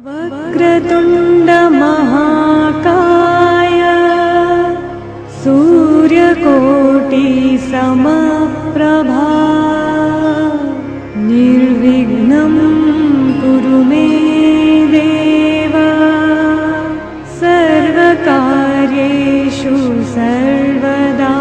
वक्रतुण्ड महाकाय सूर्यकोटि समप्रभा निर्विघ्नं कुरु मे देव सर्वकार्येषु सर्वदा।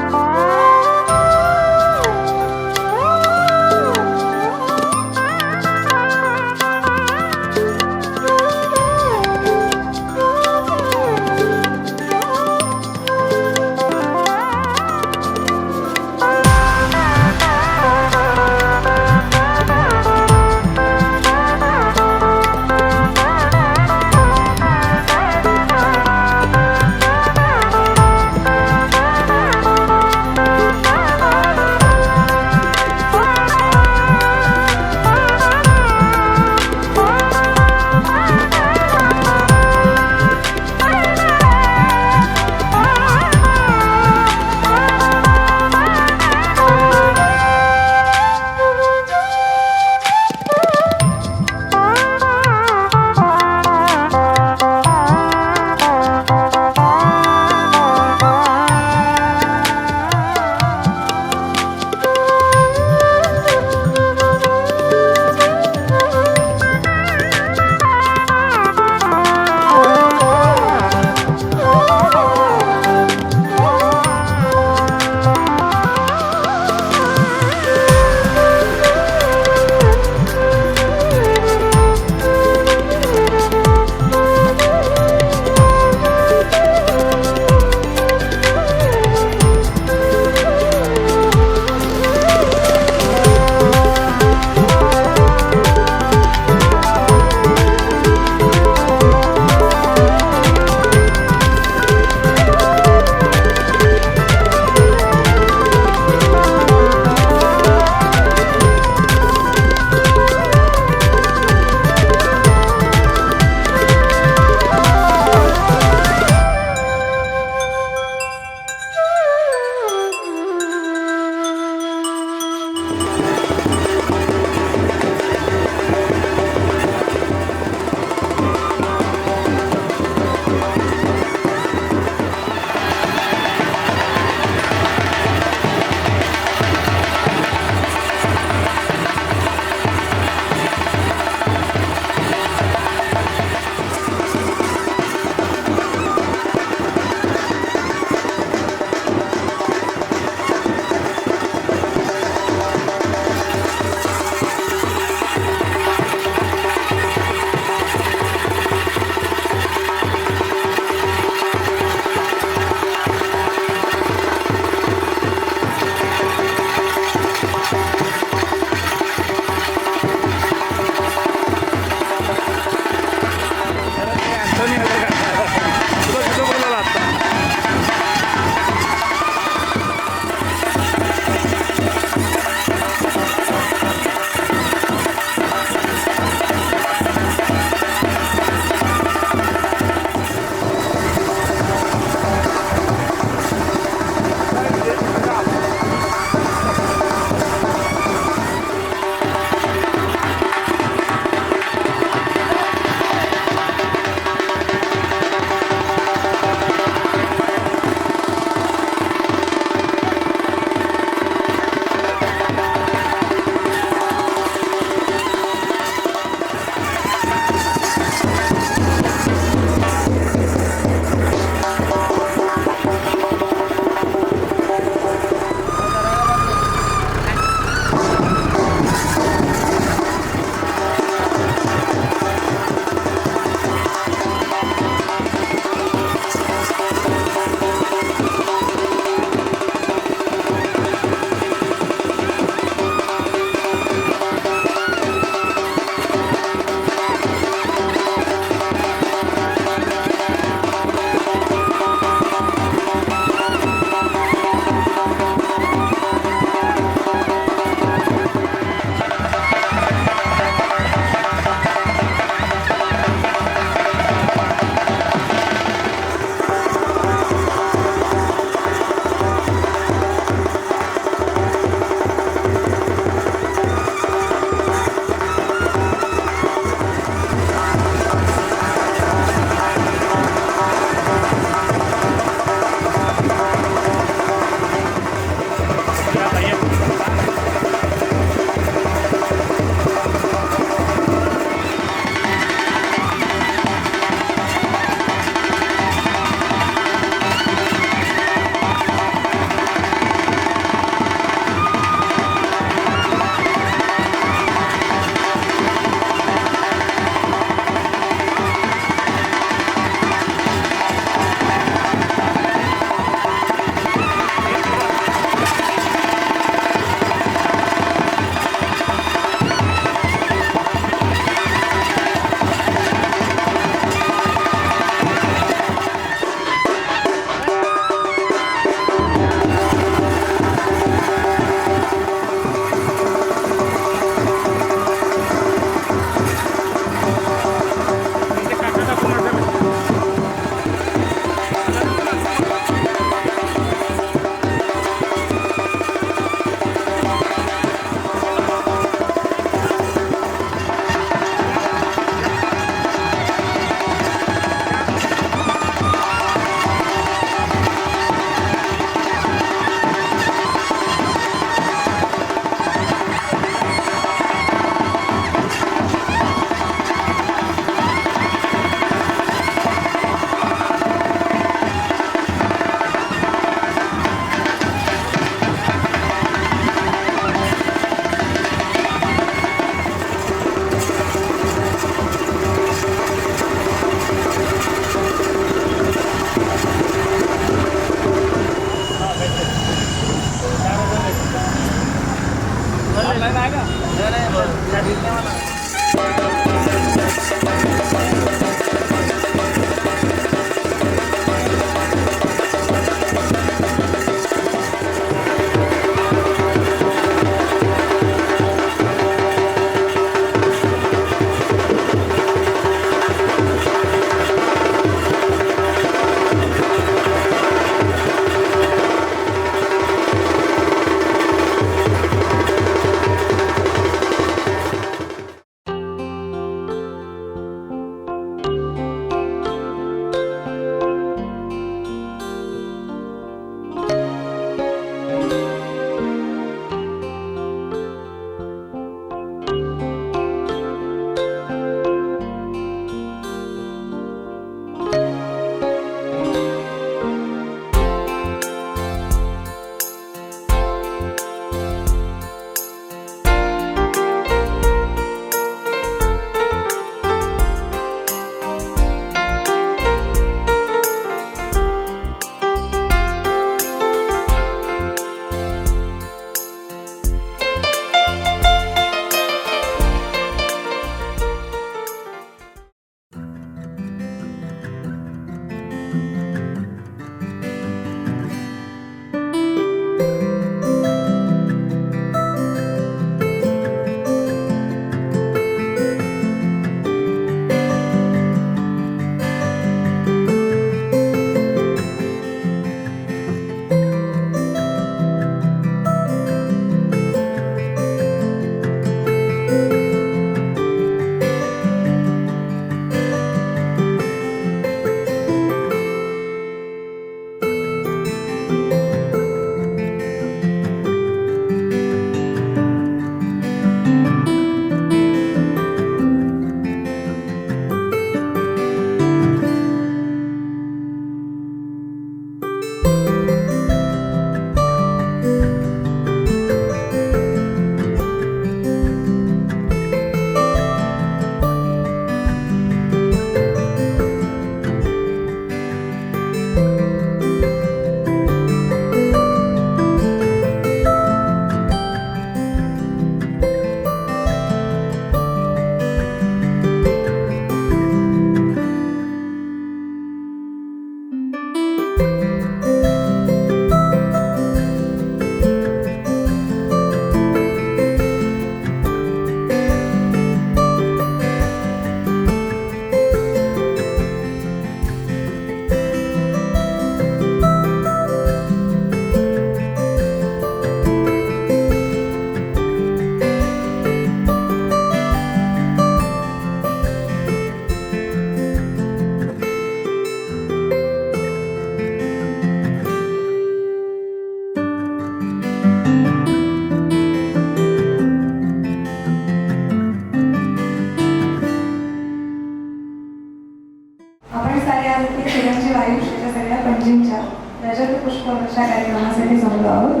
पंजींच्या रजत पुष्प वर्षा कार्यक्रमासाठी जमलो आहोत.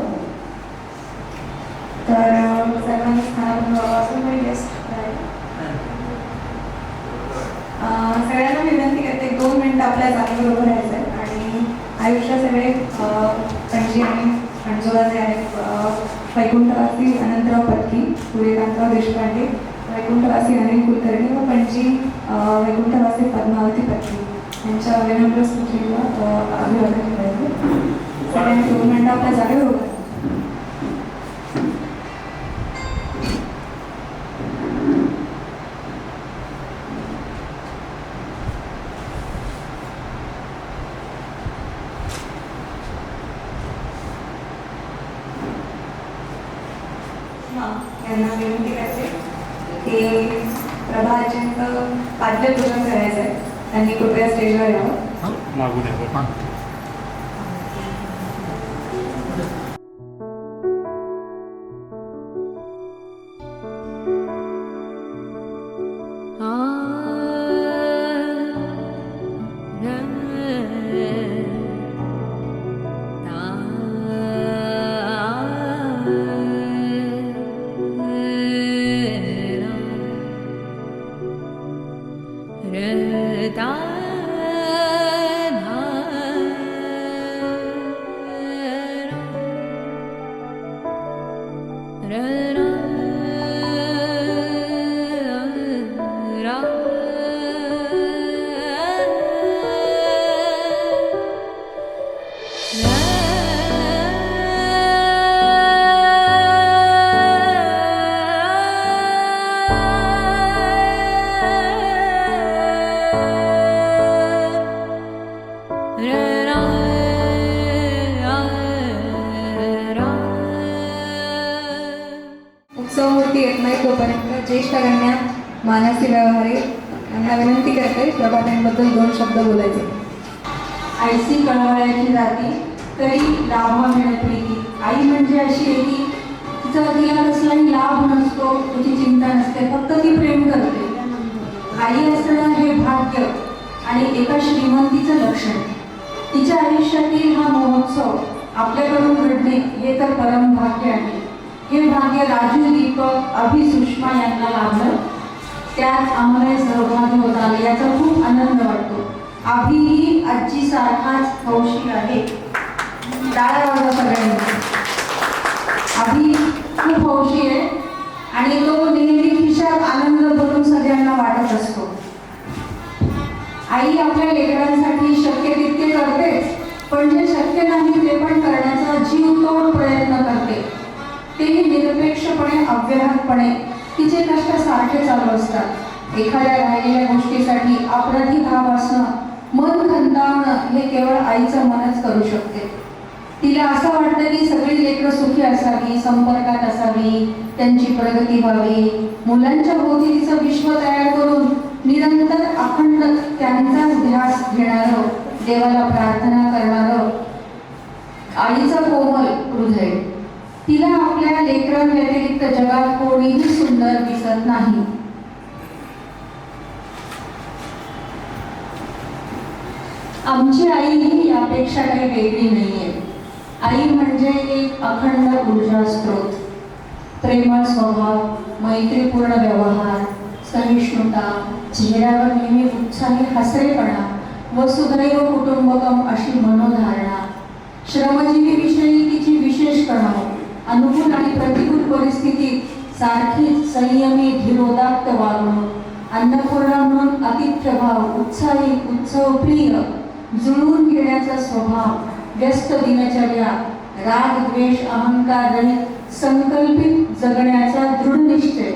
तर सर्वांनी स्थानापन्न व्हावं असं मी गेस्ट सगळ्यांना विनंती करते 2 मिनिटं आपल्या जागेवर उभं राहायचं आहे आणि आयुष्याचे पणजी आणि पणजोळा जे आहेत वैकुंठवासी अनंतराव पत्की, सूर्यकांतराव देशपांडे, वैकुंठवासी अनिल कुलकर्णी व पणजी वैकुंठवासी पद्मावती पत्की यांच्या विनम्र स्मृतीला अभिवादन करायचं. सगळ्यांनी 2 मिनिटं आपल्या जागेवर उभं यांना विनंती करते की प्रभाजींचं पाद्यपूजन करायचं आहे. त्यांनी कृपया स्टेजवर यावं. मागून आहे. Ra मुली येत नाही तोपर्यंत ज्येष्ठ कन्या मानसी व्यवहारे यांना विनंती करते प्रभातांबद्दल 2 शब्द बोलायचे. आईची कळवळ्याची जाती तरी लाभ मिळत प्रीती. आई म्हणजे अशी आहे की तिला कसलाही लाभ नसतो, तिची चिंता नसते, फक्त ती प्रेम करते. आई असणं हे भाग्य आणि एका श्रीमंतीचं लक्षण. तिच्या आयुष्यातील हा महोत्सव आपल्याकडून घडणे हे तर परम भाग्य आहे. हे भाग्य राजू, दीपक, अभि, सुषमा यांना लाभलं. त्यात आम्हाला सहभागी होत आले याचा खूप आनंद वाटतो. अभि ही आजीसारखाच हौशी आहे. टाळ्या वाजवा सगळ्यांनी. अभि खूप हौशी आहे आणि तो नेहमी खिशात आनंद भरून सगळ्यांना वाटत असतो. आई आपल्या लेकरांसाठी शक्य तितके करतेच, पण जे शक्य नाही ते पण करण्याचा जीवतोड प्रयत्न करते. तेही निरपेक्षपणे, अव्याहतपणे. तिचे कष्ट सारखे चालू असतात. एखाद्या राहिलेल्या गोष्टीसाठी अपराधीभाव असणं, मन खंतावणं हे केवळ आईचं मनच करू शकते. तिला असं वाटतं की सगळी लेकरं सुखी असावी, संपर्कात असावी, त्यांची प्रगती व्हावी. मुलांच्या भोवती तिचं विश्व तयार करून निरंतर अखंड त्यांचा ध्यास घेणारं, देवाला प्रार्थना करणारं आईचं कोमल हृदय. तिला आपल्या लेकरांव्यतिरिक्त जगात कोणीही सुंदर दिसत नाही. आमची आई ही यापेक्षा काही वेगळी नाहीये. आई म्हणजे एक अखंड ऊर्जा स्रोत, प्रेमळ स्वभाव, मैत्रीपूर्ण व्यवहार, सहिष्णुता, चेहऱ्यावर नेहमी उत्साही हसरेपणा, वसुधैव कुटुंबकम अशी मनोधारणा, श्रमजीवीविषयी तिची विशेष कळाव, अनुकूल आणि प्रतिकूल परिस्थितीत सारखीच संयमी धीरोदात्त वागणूक, अन्नपूर्णा म्हणून आतिथ्यभाव, उत्साही, उत्सवप्रिय, जुळवून घेण्याचा स्वभाव, व्यस्त दिनचर्या, राग, द्वेष, अहंकार रहित संकल्पित जगण्याचा दृढ निश्चय,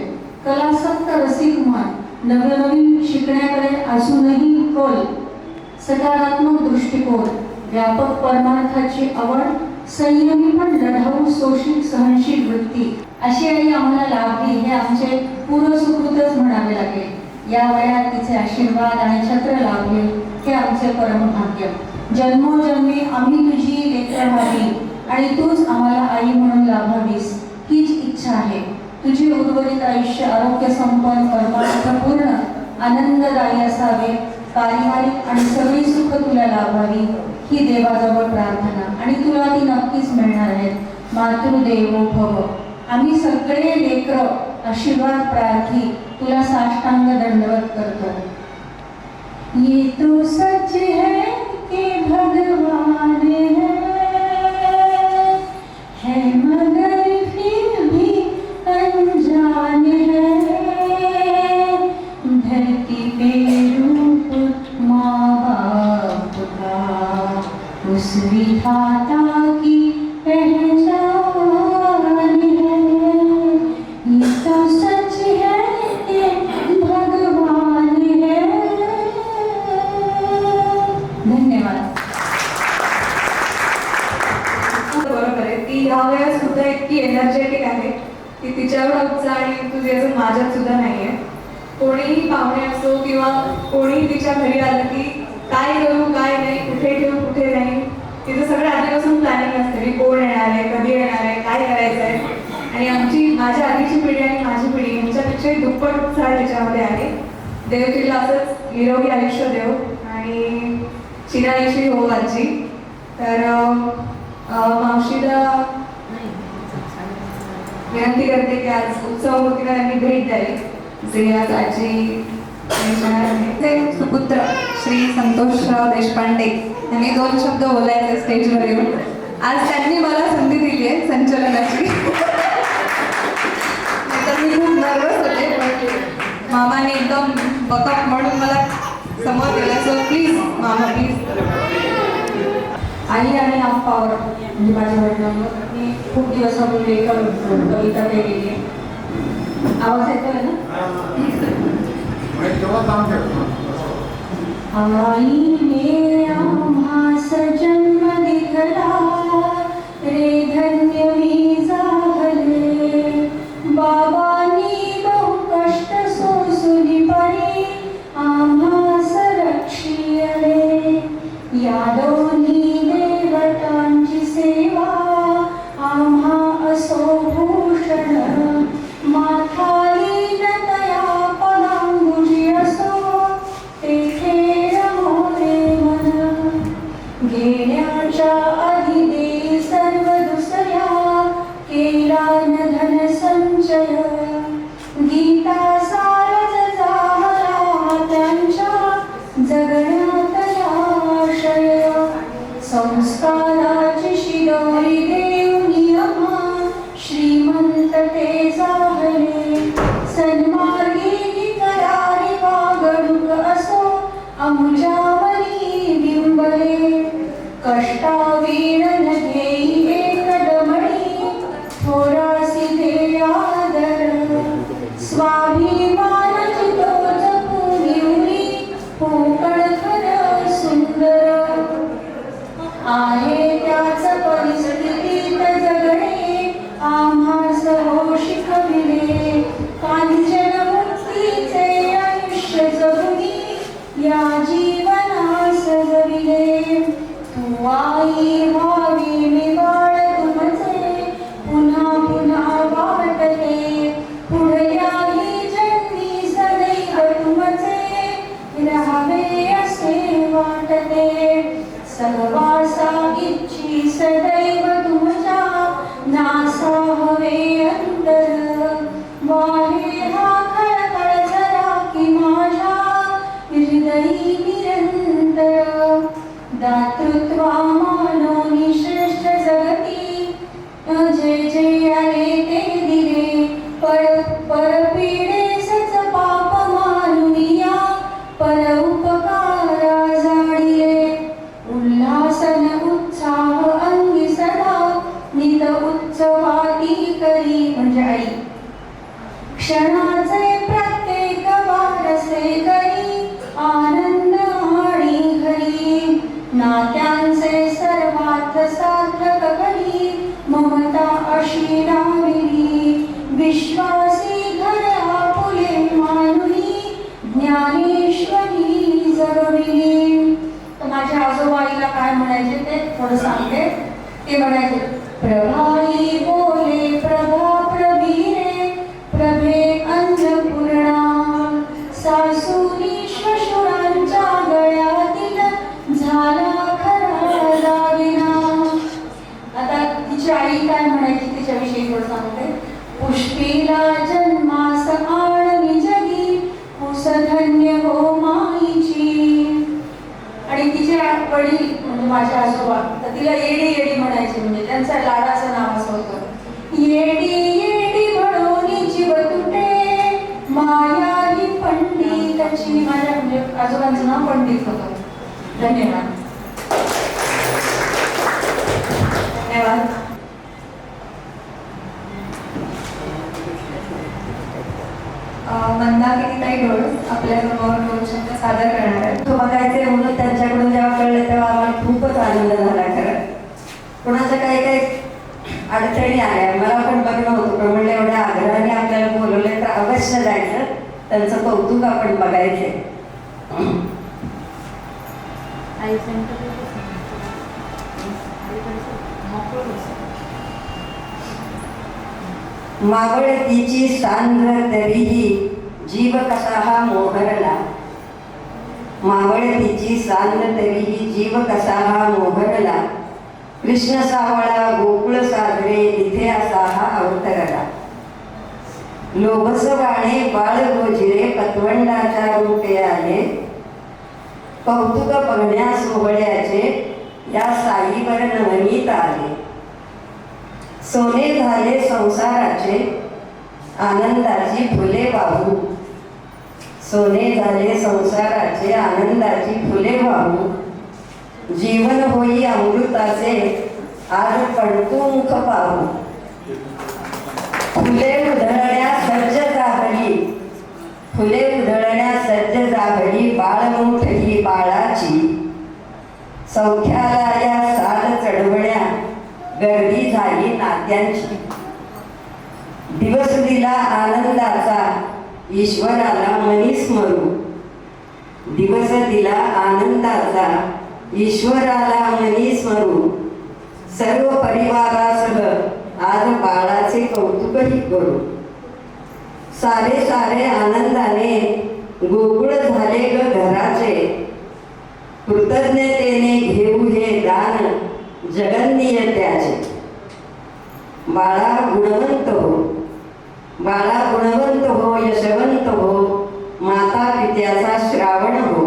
कलासक्त रसिक मन, नवनवीन शिकण्याकडे अजूनही कल, सकारात्मक दृष्टिकोन, व्यापक परमार्थाची आवड, संयमी पण लढाऊ, शोषित, सहनशील वृत्ती अशी आई आम्हाला लाभली हे आमचे पूर्वसुकृतच म्हणावे लागेल. या वयात तिचे आशीर्वाद आणि छत्र लाभले हे आमचे परमभाग्य. जन्मोजन्मी आम्ही तुझी लेकरं व्हावी आणि तूच आम्हाला आई म्हणून लाभावीस हीच इच्छा आहे. तुझे उर्वरित आयुष्य आरोग्य संपन्न, परमार्थपूर्ण, आनंददायी असावे. पारिवारिक आणि सगळी सुख तुला लाभावी ही देवाजवळ प्रार्थना आणि तुला ती नक्कीच मिळणार आहेत. मातृदेवो भव. आम्ही सगळे लेकरं आशीर्वाद प्रार्थी तुला साष्टांग दंडवत करतो. ये तो सच है कि भगवान है मगर फिर भी अनजान है. धरती पे रूप माँ बाप का उस विधाता की पहचान है. ये तो सच है कि भगवान है. धन्यवाद. बरोबर आहे. ती ह्या वयात सुद्धा इतकी एनर्जेटिक आहे की तिच्यावर उत्साह आणि तुझ्याचं माझ्यात सुद्धा नाहीये. कोणीही पाहुणे असो किंवा कोणीही तिच्या घरी आलं की काय करू काय नाही, कुठे ठेवू कुठे नाही, तिचं सगळं आधीपासून प्लॅनिंग असते. मी कोण येणार आहे, कधी येणार आहे, काय करायचं आहे. आणि माझ्या आधीची पिढी आणि माझी पिढी यांच्यापेक्षाही दुप्पट उत्साह तिच्यामध्ये आहे. देव तिला असंच निरोगी आयुष्य देव आणि चिरायशी हो आजी. तर मावशीला विनंती करते की आज उत्सवमूर्तीला त्यांनी भेट द्यावी. जे आज आजी सुपुत्र श्री संतोषराव देशपांडे यांनी 2 शब्द बोलायचे स्टेजवर येऊन. आज त्यांनी मला संधी दिली आहे संचलनाची. तर मी खूप नर्वस होते, पण मामाने एकदम बकअप म्हणून मला समोर दिलं. सो प्लीज मामा प्लीज. आई आणि आप्पावर म्हणजे माझ्या वडिलांवर मी खूप दिवसापूर्वी एका कविता केलेली आहे. आवाज येतोय ना? आईने आम्हास जन्म दिला रे धन्य मी झाले. बाबांनी जाहले सन्मार्गी करारी वागणूक असो अमुजावनी बिंबले कष्टावीण न घेई एकदमणी थोरासी दे आदर स्वाभिमान चितो जपून येऊनी पोकळ खर सुंदर आहे त्याच परिस्थितीत जगणे आम्हास हो शिकविले कांचन मुक्तीचे आयुष्य जगुनी या जीवनास जविले तू आई व्हावी मी बाळ तुमचे पुन्हा पुन्हा वाटते पुढयाही जन्मी सदैव तुमचे राहावे असे वाटते सहवासा इच्छी सदैव तुमच्या नासा हवे अंतर वाहे हा खळखळ जरा की माझ्या हृदयी निरंतर दातृत्वा मानोनी श्रेष्ठ जगती जे जे आले ते दिले परपीडे सच पाप मानुनिया पर उपकारा जाणिले उल्हासन उत्साह अंगी सदा नित उत्सवाती करी म्हणजे आई क्षणाचे प्रत्येक वारसे करी आनंद आणि घरी नात्यांचे सर्वात सार्थक करी ममता अशी लाविली विश्वासी घर आपुले मानुनी ज्ञानेश्वरी जगविली. तर माझ्या आजोबाईला काय म्हणायचे ते थोडं सांगते. ते म्हणायचे प्रभाई बोले प्रभा प्रभीरे प्रभे अन्नपूर्णा सासूनी श्वशुरांच्या गळ्यातील झाला खरा दागिना. आता तिची आई काय म्हणायची तिच्याविषयी थोडं सांगते. पुष्पीला जन्मास आणली जगी कुस धन्य हो माईची. आणि तिचे वडील म्हणजे माझे आजोबा तर तिला येडी येडी म्हणायची म्हणजे त्यांचं लाडाचं नाव असं होतं. येडी येडी म्हणून जीव तुटे माया ही पंडिताची. माझ्या म्हणजे आजोबांचं नाव पंडित होतं. धन्यवाद. धन्यवाद. मंदाकिनीताई डोळ आपल्यासमोर दोन शब्द सादर करणार आहेत. तो बघायचे म्हणून त्यांच्याकडून जेव्हा कळलं तेव्हा आम्हाला खूपच आनंद झाला. खरं कोणाच्या काही काही अडचणी आल्या मला पण बघणं होतं पण म्हणलं एवढ्या आग्रहाने आपल्याला बोलवले तर अवश्य जायचं त्यांचं कौतुक आपण बघायचे. मावळतीची सांद्र तरीही जीव कसा हा मोहरला. मावळतीची सांद्र तरीही जीव कसा हा मोहरला. कृष्ण सावळा गोकुळ सागरे इथे असा हा अवतरला. लोभस वाणे बाळ गोजिरे पतवंडाच्या रूपे आले. कौतुक बघण्या सोहळ्याचे या साईवर नवनीत आले. सोने झाले संसाराचे आनंदाची फुले वाहू. सोने झाले संसाराचे आनंदाची फुले वाहू. जीवन होई अमृताचे आज पडतुंख पाहू. फुले उधळण्या सज्ज जाभली. फुले उधळण्या सज्ज जाभली. बाळमुठ ही बाळाची. सौख्याला या साध चढवण्या गर्दी झाली नात्यांची. दिवस दिला आनंदाचा ईश्वराला मनी स्मरू. दिवस दिला आनंदाचा ईश्वराला मनी स्मरू. सर्व परिवारासह आज बाळाचे कौतुकही करू. सारे सारे आनंदाने गोकुळ झाले ग घराचे. कृतज्ञतेने घेऊ हे दान जगन्नीय त्याचे. बाळा गुणवंत हो. बाळा गुणवंत हो. यशवंत हो. माता पित्याचा श्रावण हो.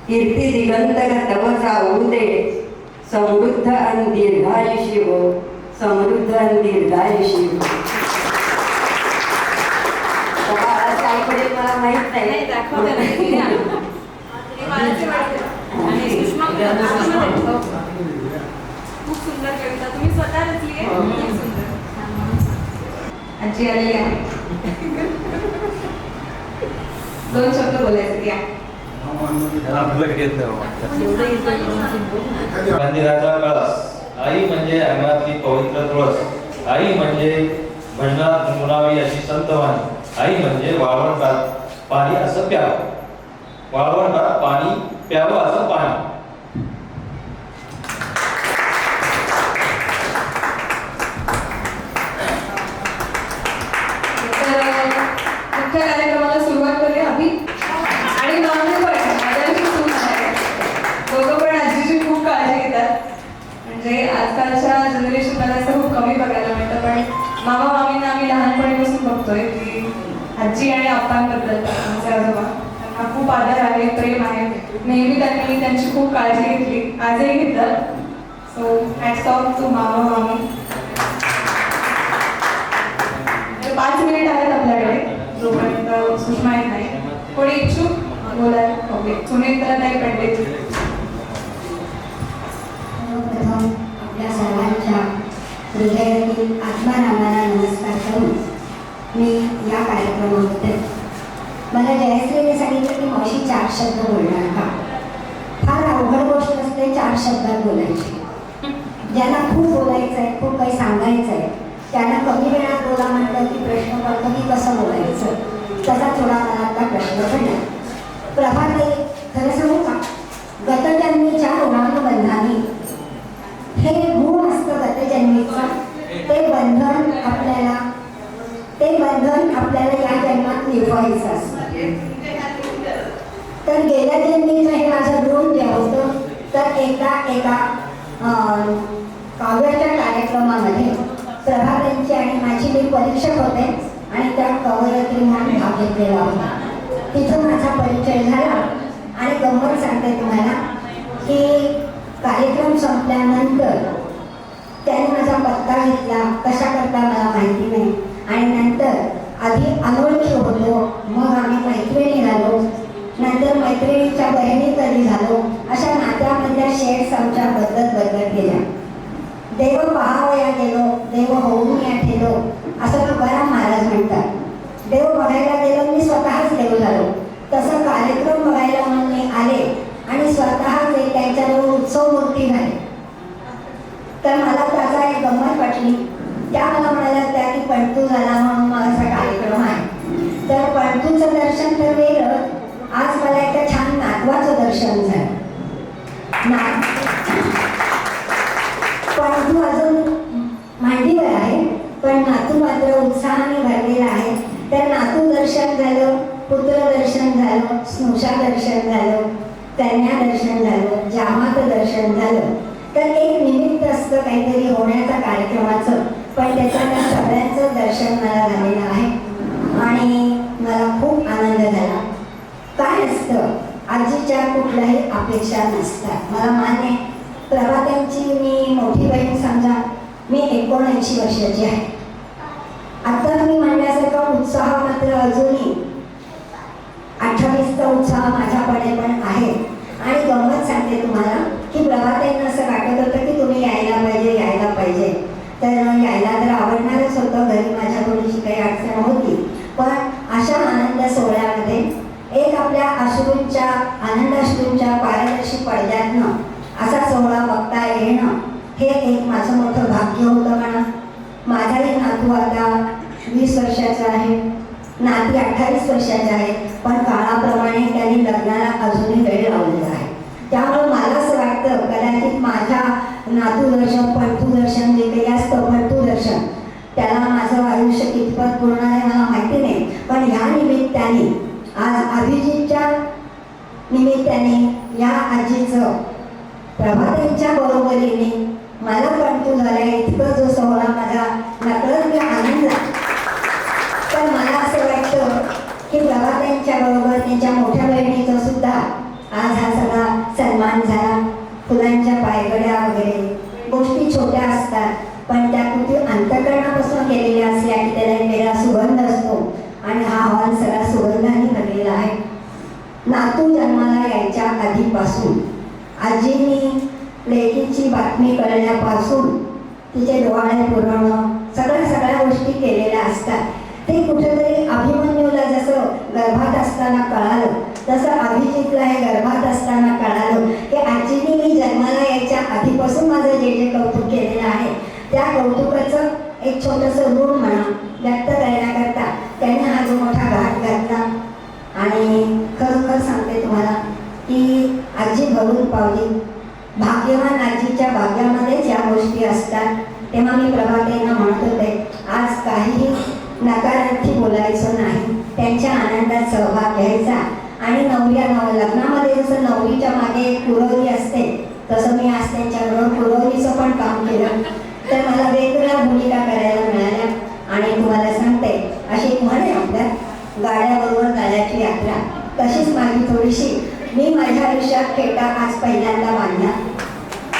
कीर्ती दिगंतर तव जाऊ दे. समृद्ध आणि दीर्घायुषी हो. समृद्ध आणि दीर्घायुषी हो. काय पडेल मला माहित नाही. नाही दाखवते ना हे घ्या. हे बाळाचे वाटते आणि सुषमा खूप सुंदर कविता तुम्ही स्वतः रचली आहे. खूप सुंदर. आजी आलेली आहे. दोन शब्द बोलायचे या. मंदिराचा कळस. आई म्हणजे अंगातली पवित्र तुळस. आई म्हणजे भजनात गुणगुणावी अशी संतवाणी. आई म्हणजे वाळवंटात पाणी असं प्यावं. वाळवंटात पाणी प्यावं असं पाणी. तर मुख्य कार्यक्रमाला सुरुवात करूया अभि आणि मामी पण माझ्याशी सून आहे. दोघं पण आजीची खूप काळजी घेतात. म्हणजे आजकालच्या जनरेशनला असं खूप कमी बघायला मिळतं, पण मामा मामींना आम्ही लहानपणीपासून बघतोय की आजी आणि आप्पांबद्दल आमचे आजोबा त्यांना खूप आदर आहे, प्रेम आहे. नेहमी त्यांनी त्यांची खूप काळजी घेतली, आजही घेतात. सो हॅट्स ऑफ टू मामा मामी. 5 मिनिट आहेत आपल्याकडे, जोपर्यंत सुषमा येत नाही. कोणी इच्छुक बोलाय? ओके, सुनेत्राताई पंडित. सर्वप्रथम आपल्या सर्वांच्या हृदयातील आत्मारामाला नमस्कार करून मी या कार्यक्रमाबद्दल मला जयश्रीने सांगितलं की मावशी 4 शब्द बोलणार का. फार अवघड गोष्ट असते 4 शब्दात बोलायची. ज्यांना खूप बोलायचं आहे, खूप काही सांगायचं आहे, त्यांना कमी वेळात बोला म्हटलं की प्रश्न पडतो की कसं बोलायचं. तसा थोडा मला आता प्रश्न पडला. प्रभाताई, खरं सांगू का, गतजन्मीच्या ऋणानुबंधाने हे गुण असतं गतजन्मीचं, ते बंधन आपल्याला या जन्मात निभवायचं असतं. तर गेल्या जन्मीचं हे माझं ऋण जे होतं, तर एका काव्याच्या कार्यक्रमामध्ये प्रभातांची आणि माझी मी परीक्षक होते आणि त्या कवयत्री म्हणून भाग घेतलेला होता. तिथं माझा परिचय झाला आणि गंमत सांगते तुम्हाला की कार्यक्रम संपल्यानंतर त्याने माझा पत्ता घेतला. कशा करता मला माहिती नाही. आणि नंतर आधी अनोळखी होतो, मग आम्ही मैत्रिणी झालो, नंतर मैत्रिणीच्या बहिणी कधी झालो. अशा नात्यामधल्या शेड्स आमच्या बदलत गेल्या. देव पाहावया गेलो, देव होऊन या ठेलो, असं तुकाराम महाराज म्हणतात. देव बघायला गेलो, मी स्वतःच देव झालो. तसं कार्यक्रम बघायला म्हणून मी आले आणि स्वतःच एक त्यांच्याजवळ उत्सव मूर्ती झाली. तर मला त्याचा एक गंमत वाटली. त्या मला म्हणाल्या त्या की पणतू झाला म्हणून मग असा कार्यक्रम आहे. तर पणतूचं दर्शन तर वेगळं. आज मला एका छान नातवाचं दर्शन झालं. पणतू अजून मांडीवर आहे, पण नातू मात्र उत्साहाने भरलेला आहे. तर नातू दर्शन झालं, पुत्र दर्शन झालं, स्नुषा दर्शन झालं, कन्या दर्शन झालं, जामाचं दर्शन झालं. तर एक निमित्त असतं काहीतरी होण्याच्या कार्यक्रमाचं, पण त्याच्या त्या सगळ्यांचं दर्शन मला झालेलं आहे आणि मला खूप आनंद झाला. काय असतं, आजीच्या कुठल्याही अपेक्षा नसतात. मला मान्य आहे, प्रभातांची मी मोठी बहीण समजा, मी 79 वर्षाची आहे. आता मी म्हणण्यासारखा उत्साह मात्र अजूनही 28चा उत्साह माझ्याकडे पण आहे. आणि गंमत सांगते तुम्हाला की प्रभाताईंना असं वाटत होतं की तुम्ही यायला पाहिजे. तर यायला तर आवडणारच होतं. घरी माझ्या थोडीशी काही अडचण होती, पण अशा आनंद सोहळ्यामध्ये एक आपल्या आनंदाश्रूंच्या पारदर्शी पडद्यातनं असा सोहळा बघता येणं हे एक माझं मोठं भाग्य होतं. म्हणा, माझाही नातू आता 20 वर्षाचा आहे, नाती 28 वर्षाच्या आहे, पण काळाप्रमाणे त्यांनी लग्नाला अजूनही वेळ लावलेला आहे. त्यामुळे मला असं वाटतं कदाचित माझ्या नातू दर्शन, पणतू दर्शन जे काही असतं, पणतू दर्शन, त्याला माझं आयुष्य कितपत पूर्ण आहे मला माहिती नाही. पण ह्या निमित्ताने आज अभिजितच्या निमित्ताने या आजीचं प्रभाताईंच्या बरोबरीने मला पणतू झाला इतकं जो सोहळा माझा नकळत आनंद. तर मला असं वाटतं की प्रभाताईंच्या बरोबर त्यांच्या मोठ्या बहिणीचा सुद्धा आज हा सगळा सन्मान झाला. फुलांच्या पायघड्या वगैरे गोष्टी छोट्या असतात, पण त्या कुठे अंतःकरणापासून केलेल्या असल्या की त्याला एक वेगळा सुगंध असतो आणि हा हॉल सगळा सुगंध आधीपासून आजींनी लेकीची बातमी कळण्यापासून तिचे डोहाळे पुरवणं सगळ्या गोष्टी केलेल्या असतात. ते कुठेतरी अभिमन्यूला जसं गर्भात असताना कळालं तसं अभिजितला हे गर्भात असताना कळालं की आजीने मी जन्माला यायच्या आधीपासून माझं जे जे कौतुक केलेलं आहे त्या कौतुकाचं एक छोटंसं ऋण म्हणा व्यक्त करण्याकरता त्याने हा जो मोठा घाट घातला. आणि खरोखर सांगते तुम्हाला की आजी घरून पावली. भाग्यवान आजीच्या भाग्यामध्येच या गोष्टी असतात. तेव्हा मी प्रभातेंना म्हणत होते आज काहीही नकारार्थी बोलायचं नाही, त्यांच्या आनंदात सहभाग घ्यायचा. आणि लग्नामध्ये जसं नवरीच्या मागे एक पुरवणी असते तसं मी आज त्यांच्याबरोबर पुरवणीचं पण काम केलं. तर मला वेगवेगळ्या भूमिका करायला मिळाल्या. आणि तुम्हाला सांगते अशी एक म्हण आहे आपल्या गाड्याबरोबर गाड्याची यात्रा, तशीच माझी थोडीशी मी माझ्या आयुष्यात फेटा आज पहिल्यांदा बांधला.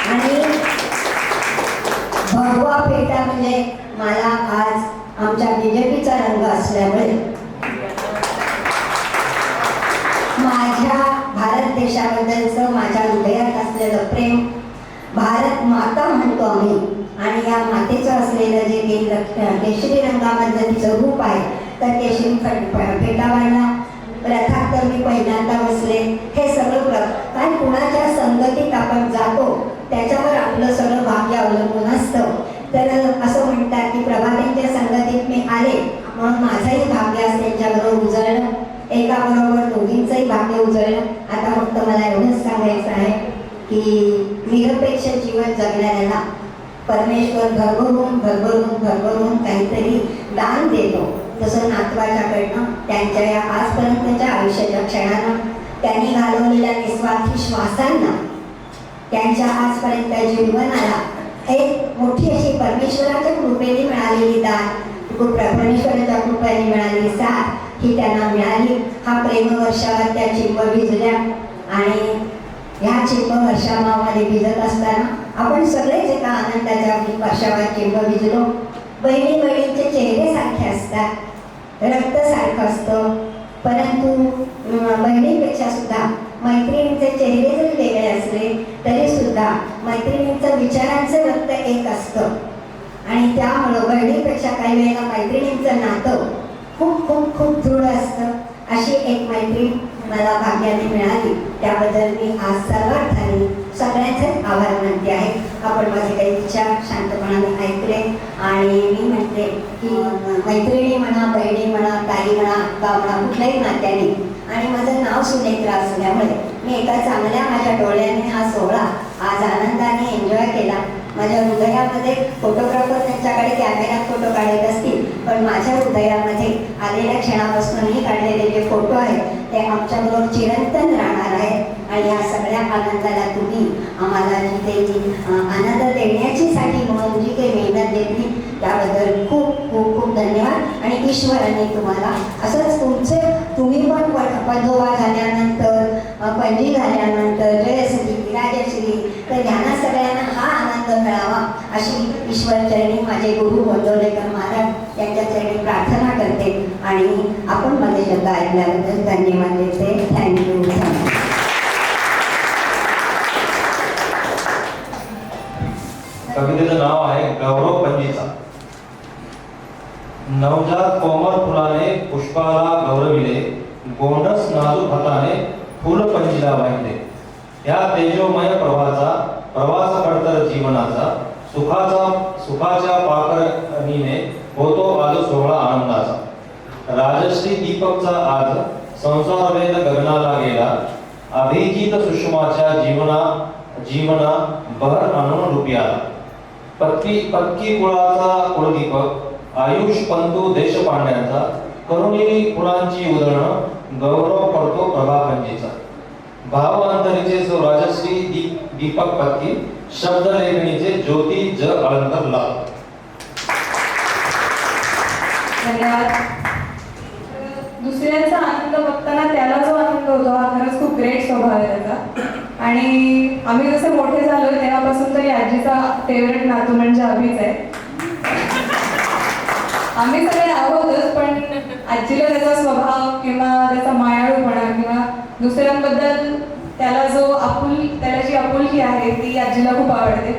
आणि भगवा फेटा म्हणजे मला आज आमच्या बीजेपीचा रंग असल्यामुळे माझ्या भारत देशाबद्दलचं माझ्या हृदयात असलेलं प्रेम, भारत माता म्हणतो आम्ही, आणि या मातेचं असलेलं जे केशरी रंगामधलं तिचं रूप आहे तर केशरी फेटा बांधला. रथात तर मी पहिल्यांदा बसले. हे सगळं काय कुणाच्या संगतीत आपण जातो त्याच्यावर आपलं सगळं भाग्य अवलंबून असतं. तर असं म्हणतात की प्रभातेंच्या संगतीत मी आले म्हणून माझंही भाग्य आज त्यांच्याबरोबर उजळलं, एकाबरोबर दोघींचंही भाग्य उजळलं. आता फक्त मला एवढंच सांगायचं आहे की निरपेक्ष जीवन जगणाऱ्याला परमेश्वर भरभरून काहीतरी दान देतो. तसं नातवाच्याकडनं त्यांच्या या आजपर्यंतच्या आयुष्याच्या क्षणांना त्यांनी घालवलेल्या निस्वार्थी श्वासांना त्यांच्या आजपर्यंत जीवनाला एक मोठी अशी परमेश्वराच्या कृपेने मिळालेली दान, परमेश्वराच्या कृपेने मिळालेली साथ ही त्यांना मिळाली. हा प्रेमवर्षावर त्या चिंब भिजल्या. आणि ह्या चिंब वर्षामध्ये भिजत असताना आपण सगळेच एका आनंदाच्या वर्षावर चिंब भिजलो. बहिणीचे चेहरे सारखे असतात, रक्त सारखं असतं, परंतु बहिणीपेक्षा सुद्धा मैत्रिणींचे चेहरे जरी वेगळे असले तरी सुद्धा मैत्रिणींचं विचारांचं रक्त एक असतं. आणि त्यामुळं बहिणीपेक्षा काही वेळेला मैत्रिणींचं नातं खूप खूप खूप दृढ असतं. अशी एक मैत्रीण मला भाग्याने मिळाली. त्याबद्दल मी आज सर्वार्थाने सगळ्यांचे आभार मानते आहे. आपण माझे काही विचार शांतपणाने ऐकले. आणि मी म्हणते की मैत्रिणी म्हणा, बहिणी म्हणा, ताई म्हणा, अक्का म्हणा, कुठल्याही नात्याने, आणि माझं नाव सुनेत्रा असल्यामुळे मी एका चांगल्या माझ्या डोळ्याने हा सोहळा आज आनंदाने एन्जॉय केला. माझ्या हृदयामध्ये फोटोग्राफर त्यांच्याकडे कॅमेऱ्यात फोटो काढत असतील, पण माझ्या हृदयामध्ये आलेल्या क्षणापासूनही काढलेले जे फोटो आहेत ते आमच्याबरोबर चिरंतन राहणार आहेत. आणि या सगळ्या आनंदाला तुम्ही आम्हाला जिथे आनंद देण्याची म्हणून जी काही मेहनत घेतली त्याबद्दल खूप खूप खूप धन्यवाद. आणि ईश्वराने तुम्हाला असंच तुम्ही पण पदोबा झाल्यानंतर, पणजी झाल्यानंतर, जयश्री, राजश्री, तर ह्यांना सगळ्यांना हा आनंद मिळावा अशी ईश्वरचरणी माझे गुरु गोंदवलेकर महाराज यांच्या चरणी प्रार्थना करते. आणि आपण माझे शब्द ऐकल्याबद्दल धन्यवाद देते. थँक्यू. कवितेचं नाव आहे गौरव पंजीचा. नवजात कोमल फुलाने पुष्पाला गौरविले, गोंडस नाजूक हाताने फुल पंजीला वाहिले. या तेजोमय प्रवास खडतर जीवनाचा सुखाच्या पाकळणीने होतो आज सोहळा आनंदाचा. राजश्री दीपकचा आज संसारवेद गगनाला गेला, अभिजित सुषमाच्या जीवना बहर आणून रूपी आला. पत्की कुळाचा कुळदीपक आयुष पंतू देशपांड्यांचा, करुणी फुलांची उधळण गौरव पडतो प्रभापंजीचा. भावांतरीचे सो राजश्री दीपक पत्की, शब्दलेखणीचे ज्योती ज अलंकर लाल. धन्यवाद. दुसऱ्यांचा आनंद बघताना त्याला जो आनंद होतो हा खरंच खूप ग्रेट स्वभाव आहे त्याचा. आणि आम्ही जसे मोठे झालोय तेव्हापासून तरी आजीचा फेवरेट नातू म्हणजे अभिच आहे. आम्ही सगळे आहोतच, पण आजीला त्याचा स्वभाव किंवा त्याचा मायाळूपणा किंवा दुसऱ्यांबद्दल त्याला जी आपुलकी आहे ती आजीला खूप आवडते.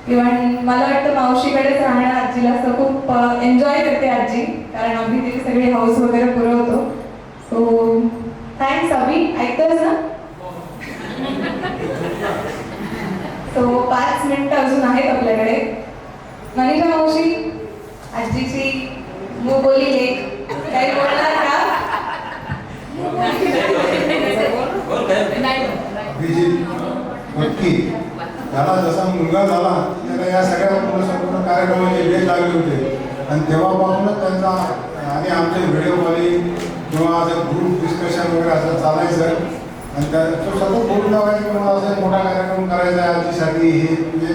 इव्हन मला वाटतं मावशीकडेच राहणं आजीला असं खूप एन्जॉय करते आजी, कारण आम्ही तिथे सगळे हाऊस वगैरे पुरवतो. सो थँक्स अभि, ऐकतोस ना? सो 5 मिनिटं अजून आहेत आपल्याकडे. मनीषा मावशी, आजीची बोली लेख काही बोलणार का? अभिजित नक्की त्याला जसा मुलगा झाला त्याला या सगळ्या संपूर्ण कार्यक्रमाचे वेळ लागले होते आणि तेव्हापासूनच त्यांचा आणि आमचे व्हिडिओ कॉलिंग किंवा असं ग्रुप डिस्कशन वगैरे असं चालायचं आणि तो सतत बोलून लावायचं किंवा असं मोठा कार्यक्रम करायचा आहे आजीसाठी. हे म्हणजे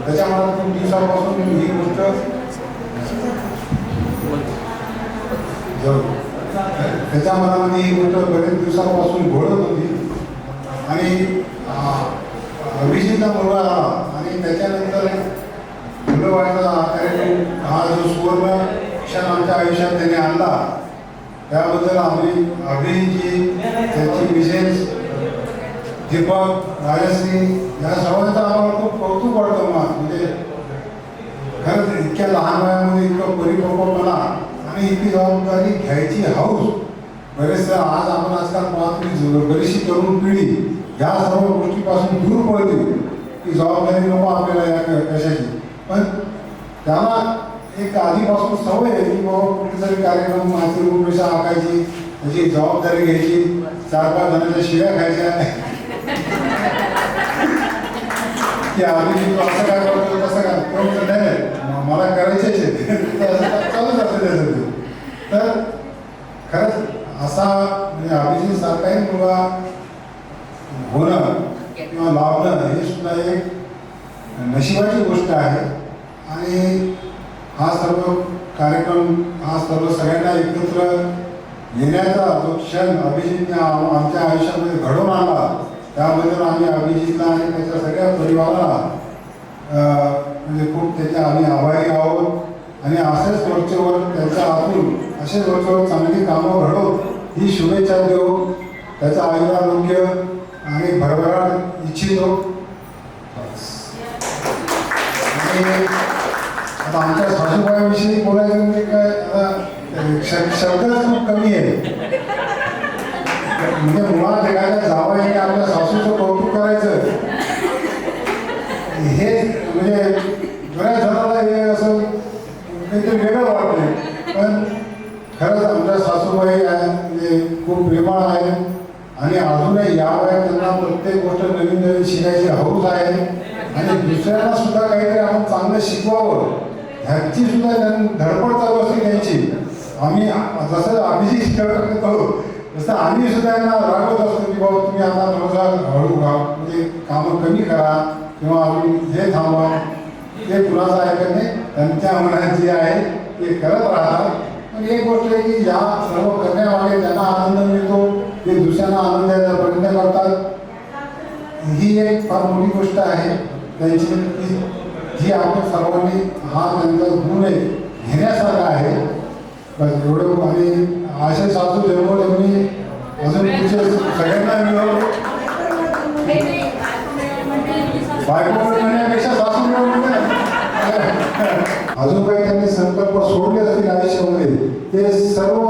त्याच्या मनात खूप दिवसापासून ही गोष्ट त्याच्या मनामध्ये ही गोष्ट बरेच दिवसापासून घोळत होती. आणि अभिजितला मुलगा आला आणि त्याच्यानंतर मुलं व्हायचा कार्यक्रम हा जो सुवर्ण क्षण आमच्या आयुष्यात त्याने आणला त्याबद्दल अभिजितची, त्याची मिसेस दीपक, राजश्री या सर्वांचा आम्हाला खूप कौतुक वाटतं. म्हणजे खरंच इतक्या लहान वयामध्ये इतकं परिपक्वपणा आणि इतकी जबाबदारी घ्यायची हौस. बरेचदा आज आपण आजकाल पाहतो बरीचशी तरुण पिढी ह्या सर्व गोष्टीपासून दूर पडते की जबाबदारी नको आपल्याला या कशाची. पण त्याला एक आधीपासून सवय आहे की बाबा कुठेतरी कार्यक्रम माहिती रूपरेषा आखायची, त्याची जबाबदारी घ्यायची, 4-5 जणांच्या शिव्या खायच्या की आधी तू असं काय करतो तसं काय करून नाही मला करायचेच आहे चालूच असतं त्याचं. तर खरंच असा म्हणजे अभिजित सारखाही मुलगा होणं किंवा लाभणं हे सुद्धा एक नशिबाची गोष्ट आहे. आणि हा सर्व कार्यक्रम हा सर्व सगळ्यांना एकत्र येण्याचा जो क्षण अभिजितने आमच्या आयुष्यामध्ये घडवून आणला त्याबद्दल आम्ही अभिजितला आणि त्याच्या सगळ्या परिवाराला म्हणजे खूप त्याच्या आम्ही आभारी आहोत. आणि असेच वरचेवर त्यांच्या हातून असेच वरचेवर चांगली कामं घडवत ही शुभेच्छा देऊ. त्याचा आयुरारोग्य आणि भरभराट इच्छितो. आणि आता आमच्या सासूबाईविषयी बोलायचं म्हणजे काय आता शब्दच खूप कमी आहे. म्हणजे मुळात एखाद्या जावयाने आपल्या सासूचं कौतुक करायचं हे म्हणजे बऱ्याच जणांना हे असं काहीतरी वेगळं वाटतं. पण खरंच आमच्या सासूबाई म्हणजे खूप प्रेमळ आहे आणि अजूनही या वयात त्यांना प्रत्येक गोष्ट नवीन नवीन शिकायची हौस आहे आणि दुसऱ्यांना सुद्धा काहीतरी आपण चांगलं शिकवावं ह्याची सुद्धा धडपड चालू असते त्यांची. आम्ही जसं अभिजित करतो तसं आम्ही सुद्धा यांना रागवत असतो की बाबा तुम्ही आता थोडंसं हळू म्हणजे कामं कमी करा किंवा अजून हे थांबवा. ते कुणाचं ऐकत नाही, त्यांच्या मनात जे आहे ते करत राहतात. पण एक गोष्ट आहे की या सर्व करण्यामागे त्यांना आनंद मिळतो, ते दुसऱ्यांना आनंद द्यायचा प्रयत्न करतात. ही एक फार मोठी गोष्ट आहे त्यांची जी आपण सर्वांनी हा त्यांचा गुण आहे घेण्यासारखा आहे. बस एवढं. आणि असे सासू जन्मोजन्मी अजून पुढचे सगळ्यांना मिळवलं. बायको म्हणण्यापेक्षा सासू मिळवलं अजून काही त्यांनी संकल्प सोडले असतील आयुष्यामध्ये ते सर्व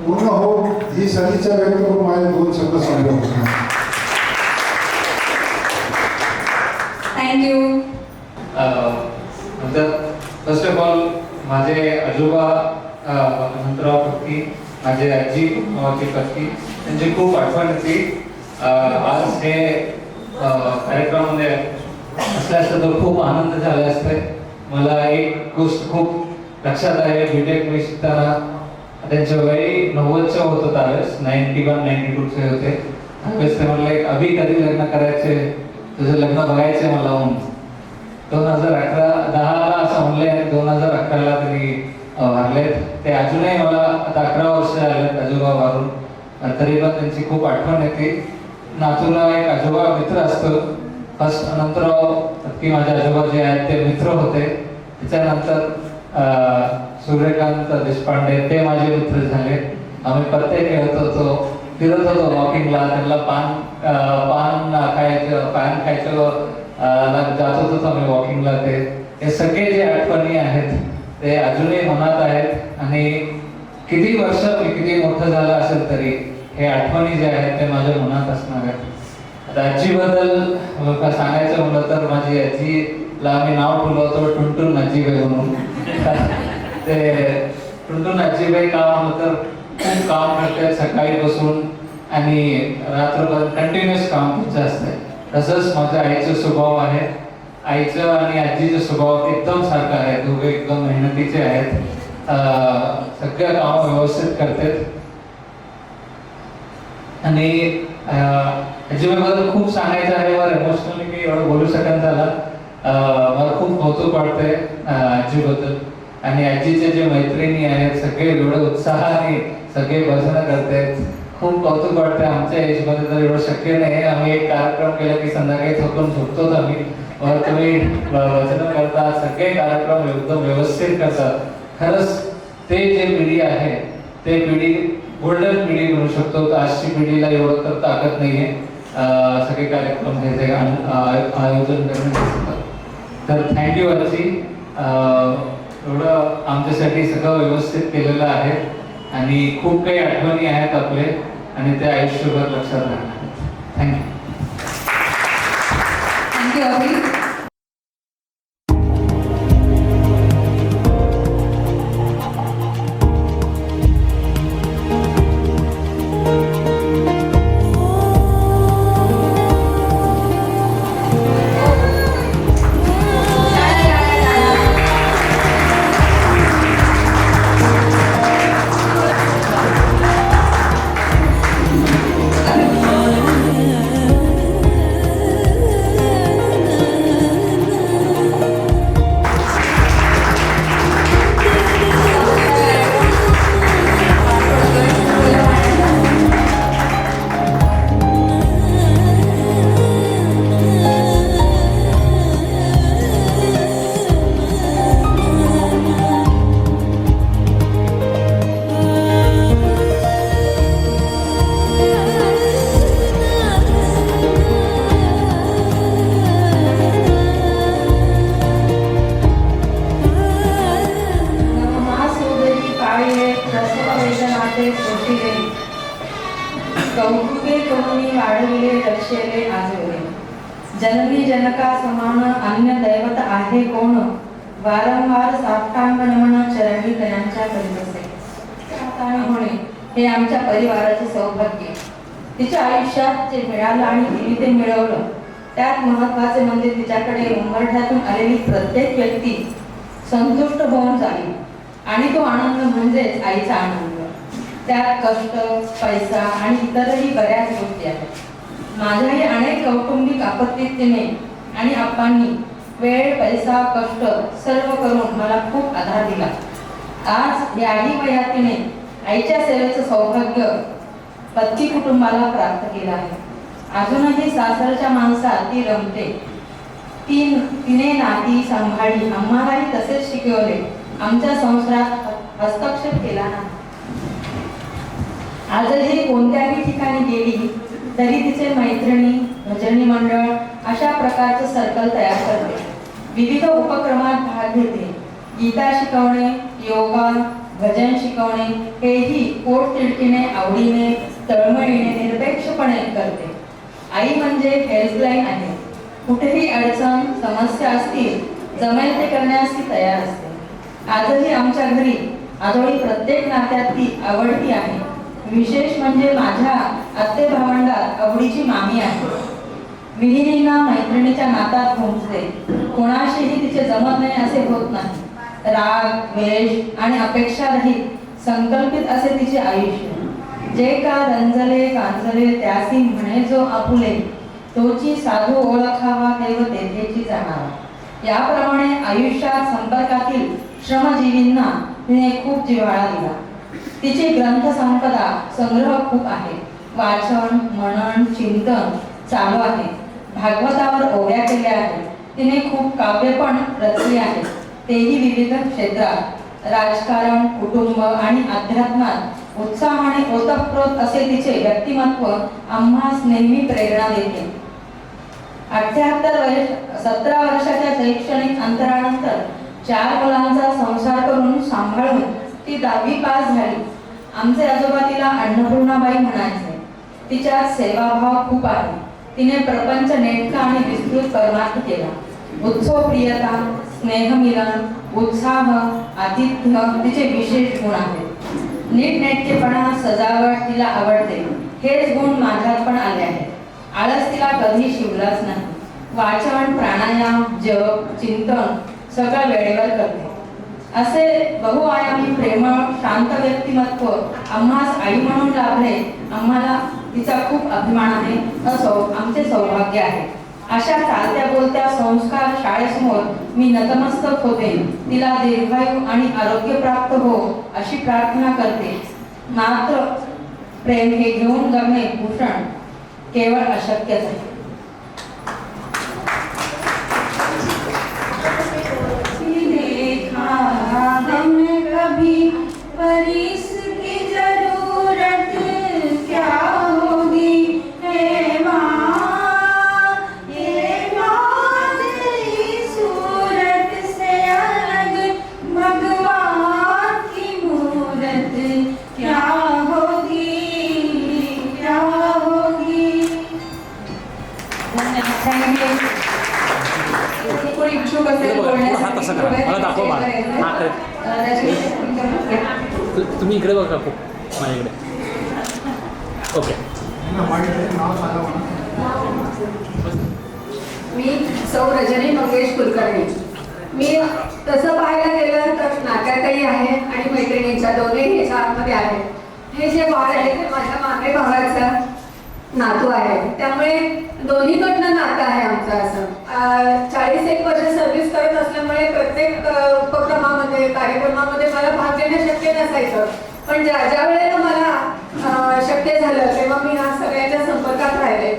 पूर्ण हो ही सदिच्छा व्यक्त करून माझे 2 शब्द सांगतो. थँक्यू. फर्स्ट ऑफ ऑल माझे आजोबा अनंतराव पत्की, माझे आजी मावची पत्की त्यांची खूप आठवण येते. आज हे कार्यक्रमामध्ये असल्या असतं तर खूप आनंद झाला असते. मला एक गोष्ट खूप लक्षात आहे. बीटेक मी शिकताना त्यांच्या वय 90चं होतं त्यावेळेस, 91-92चे होते. त्यावेळेस ते म्हणले अभि कधी लग्न करायचे, तुझं लग्न बघायचे मला म्हणून. 2010ला असं म्हणले आणि 2011ला तरी वारलेत. ते अजूनही मला आता 11 वर्ष झालेत आजोबा वारून, तरी पण त्यांची खूप आठवण येते. नातूला एक आजोबा मित्र असतो. फर्स्ट अनंतराव पत्की माझे आजोबा जे आहेत ते मित्र होते. त्याच्यानंतर सूर्यकांत देशपांडे ते माझे मित्र झाले. आम्ही पत्ते खेळत होतो. फिरत होतो वॉकिंगला, त्यांना पान खायचं जात होतो आम्ही वॉकिंगला. हे सगळे जे आठवणी आहेत ते अजूनही मनात आहेत आणि किती वर्ष मी किती मोठं झालं असेल तरी हे आठवणी जे आहेत ते माझ्या मनात असणार आहेत. आता आजीबद्दल सांगायचं म्हणलं तर माझी आजीला आम्ही नाव ठेवलं होतं टुनटुन आजीबाई म्हणून. ते टुनटुन आजीबाई का म्हणलं तर खूप काम करतात सकाळी बसून आणि रात्रभर कंटिन्युअस काम तुमचं असतंय. तसंच माझ्या आईचा स्वभाव आहे. आईचं आणि आजीचा स्वभाव एकदम सारखा आहे. दोघे एकदम मेहनतीचे आहेत. सगळं काम व्यवस्थित करतात आणि आजीबाईबद्दल खूप सांगायचं आहे. वर इमोशनली मी एवढं बोलू शकत झालं. मला खूप कौतुक वाटतंय आजीबद्दल. आणि आजीचे जे मैत्रिणी आहेत सगळे एवढे उत्साहाने सगळे भजनं करतात. खूप कौतुक वाटतं. आमच्या एजमध्ये तर एवढं शक्य नाही. आम्ही एक कार्यक्रम केला की संध्याकाळी थकून झोपतोच आम्ही. तुम्ही भजनं करता, सगळे कार्यक्रम एकदम व्यवस्थित करतात. खरंच ते जे पिढी आहे ते पिढी गोल्डन पिढी म्हणू शकतो. तर आजची पिढीला एवढं तर ताकद नाहीये सगळे कार्यक्रम हे आयोजन करण्याचं. तर थँक्यू आजी. एवढं आमच्यासाठी सगळं व्यवस्थित केलेलं आहे आणि खूप काही आठवणी आहेत आपले आणि ते आयुष्यभर लक्षात राहणार. थँक्यू. थँक्यू अभि. कौतुके करुणी वाढविले रक्षेले आजवले. जननी जनका समान अन्य दैवत आहे कोण. वारंवार साष्टांग नमन चरणी त्यांच्या करीत असे. होणे हे आमच्या परिवाराचे सौभाग्य. तिच्या आयुष्यात जे मिळालं आणि तिने ते मिळवलं त्यात महत्वाचे म्हणजे तिच्याकडे उंबरठ्यातून आलेली प्रत्येक व्यक्ती संतुष्ट होऊन जावी आणि तो आनंद म्हणजेच आईचा आनंद. त्यात कष्ट, पैसा आणि इतरही बऱ्याच गोष्टी आहेत. माझ्याही अनेक कौटुंबिक आपत्तीत तिने आणि आप्पांनी वेळ, पैसा, कष्ट सर्व करून मला खूप आधार दिला. आज याही वयात तिने आईच्या सेवेचं सौभाग्य पती कुटुंबाला प्राप्त केलं आहे. अजूनही सासरच्या माणसात ती रमते. तिने नाती सांभाळली, आम्हालाही तसेच शिकवले. आमच्या संसारात हस्तक्षेप केला नाही. आजही कोणत्याही ठिकाणी गेली तरी तिचे मैत्रिणी, भजनी मंडळ अशा प्रकारचे सर्कल तयार करते. विविध उपक्रमात भाग घेते. गीता शिकवणे, योगा, भजन शिकवणे हेही पोटतिडकीने, आवडीने, तळमळीने, निरपेक्षपणे करते. आई म्हणजे हेल्पलाईन आहे. कुठेही अडचण, समस्या असतील जमेल ते करण्यास ती तयार असते. आजही आमच्या घरी आजोळी प्रत्येक नात्यात ती आवडती आहे. विशेष म्हणजे माझ्या आत्ते भावंडात आवडीची मामी आहे. विहिनींना मैत्रिणीच्या नातात गुंजते. कोणाशीही तिचे जमत नाही असे होत नाही. राग, द्वेष आणि अपेक्षा रहित संकल्पित असे तिचे आयुष्य. जे का रंजले गांजले त्यासी म्हणे जो आपुले, तोची साधू ओळखावा देव तेथेची जाणावा. याप्रमाणे आयुष्यात संपर्कातील श्रमजीवींना तिने खूप जिव्हाळा दिला. तिची ग्रंथ संपदा संग्रह खूप आहे. वाचन, मनन, चिंतन चालू आहे. भागवतावर ओव्या केल्या आहेत. तिने खूप काव्य पण रचली आहेत, तेही विविध क्षेत्रात. राजकारण, कुटुंब आणि अध्यात्मात उत्साहाने ओतप्रोत असे तिचे व्यक्तिमत्व आम्हास नेहमी प्रेरणा देते. 17 वर्षाच्या शैक्षणिक अंतरानंतर 4 मुलांचा संसार करून सांभाळून ती 10वी पास झाली. आमचे आजोबा तिला अन्नपूर्णाबाई म्हणायचे. तिच्यात सेवाभाव खूप आहे. तिने प्रपंच नेटका आणि विस्तृत परमार्थ केला. उत्सवप्रियता, स्नेहमिलन, उत्साह, आतिथ्य तिचे विशेष गुण आहेत. नीटनेटकेपणा, सजावट तिला आवडते. हेच गुण माझ्यात पण आले आहेत. आळस तिला कधी शिवलाच नाही. वाचन, प्राणायाम, जप, चिंतन सगळं वेळेवर करते. असे बहुआयामी प्रेमळ शांत व्यक्तिमत्व आम्हास आई म्हणून लाभले. आम्हाला तिचा खूप अभिमान आहे. असो आमचे सौभाग्य आहे. अशा चालत्या बोलत्या संस्कार शाळेसमोर मी नतमस्तक होते. तिला दीर्घायू आणि आरोग्य प्राप्त हो अशी प्रार्थना करते. मात्र प्रेम हे घेऊन जगणे भूषण केवळ अशक्यच आहे. देखा हमने कभी पर इसकी जरूरत क्या होगी हे माँ, ये माँ तेरी सूरत से अलग भगवान की मूरत क्या होगी, क्या होगी. थँक्यू. कोणी इच्छुक असेल हात असं करा, मला दाखवा मला. तुम्ही इकडे बघा खूप माझ्याकडे. ओके. मी सौ रजनी मंगेश कुलकर्णी. मी तसं पाहायला गेलं तर नात्यातही आहे आणि मैत्रिणींच्या दोन्ही ह्याच्या आतमध्ये आहे. हे जे बाळ आहे ते माझ्या मागे भावाचा नातू आहे. त्यामुळे दोन्हीकडनं नातं आहे आमचं. असं 41 वर्ष सर्व्हिस करत असल्यामुळे प्रत्येक उपक्रमामध्ये कार्यक्रमामध्ये मला भाग घेणं शक्य नसायचं. पण ज्या वेळेला मला शक्य झालं तेव्हा मी ह्या सगळ्यांच्या संपर्कात राहिले.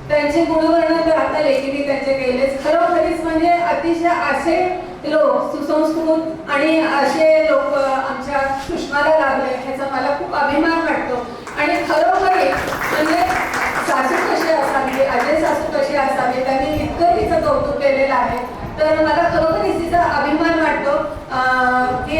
त्यांचे गुणवर्णन तर आता लेखिनी त्यांचे केलेच. खरोखरीच म्हणजे अतिशय असे लोक सुसंस्कृत आणि असे लोक आमच्या सुषमाला लाभले ह्याचा मला खूप अभिमान वाटतो. आणि खरोखरी म्हणजे सासू कशी असावी, अजय सासू कशी असावी, त्यांनी इतकं तिचं कौतुक केलेलं आहे. तर मला खरोखरीच तिचा अभिमान वाटतो की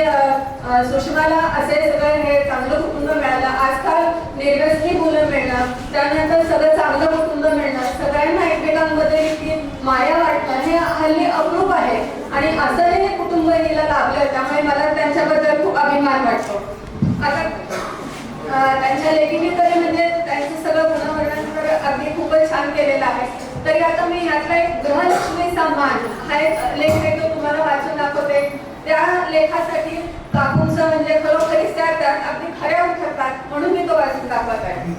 सुषमाला असे सगळं हे चांगलं कुटुंब मिळालं. आजकाल निर्व्यसनी मुलं मिळणं, त्यानंतर सगळं चांगलं कुटुंब मिळणं, सगळ्यांना एकमेकांमध्ये इतकी माया वाटणं हे हल्ली अप्रूप आहे. आणि असं हे कुटुंब हिला लाभलं त्यामुळे मला त्यांच्याबद्दल खूप अभिमान वाटतो. आता त्यांच्या लेखिनीकडे म्हणजे त्यांचं सगळं गुणवर्णन तर अगदी खूपच छान केलेलं आहे. तरी आता मी यातला एक गृहलक्ष्मीचा मान हा एक लेख आहे तो तुम्हाला वाचून दाखवते. त्या लेखासाठी काकूंचं म्हणजे खरोखरीच त्या अगदी खऱ्या उतरतात म्हणून मी तो वाचून दाखवत आहे.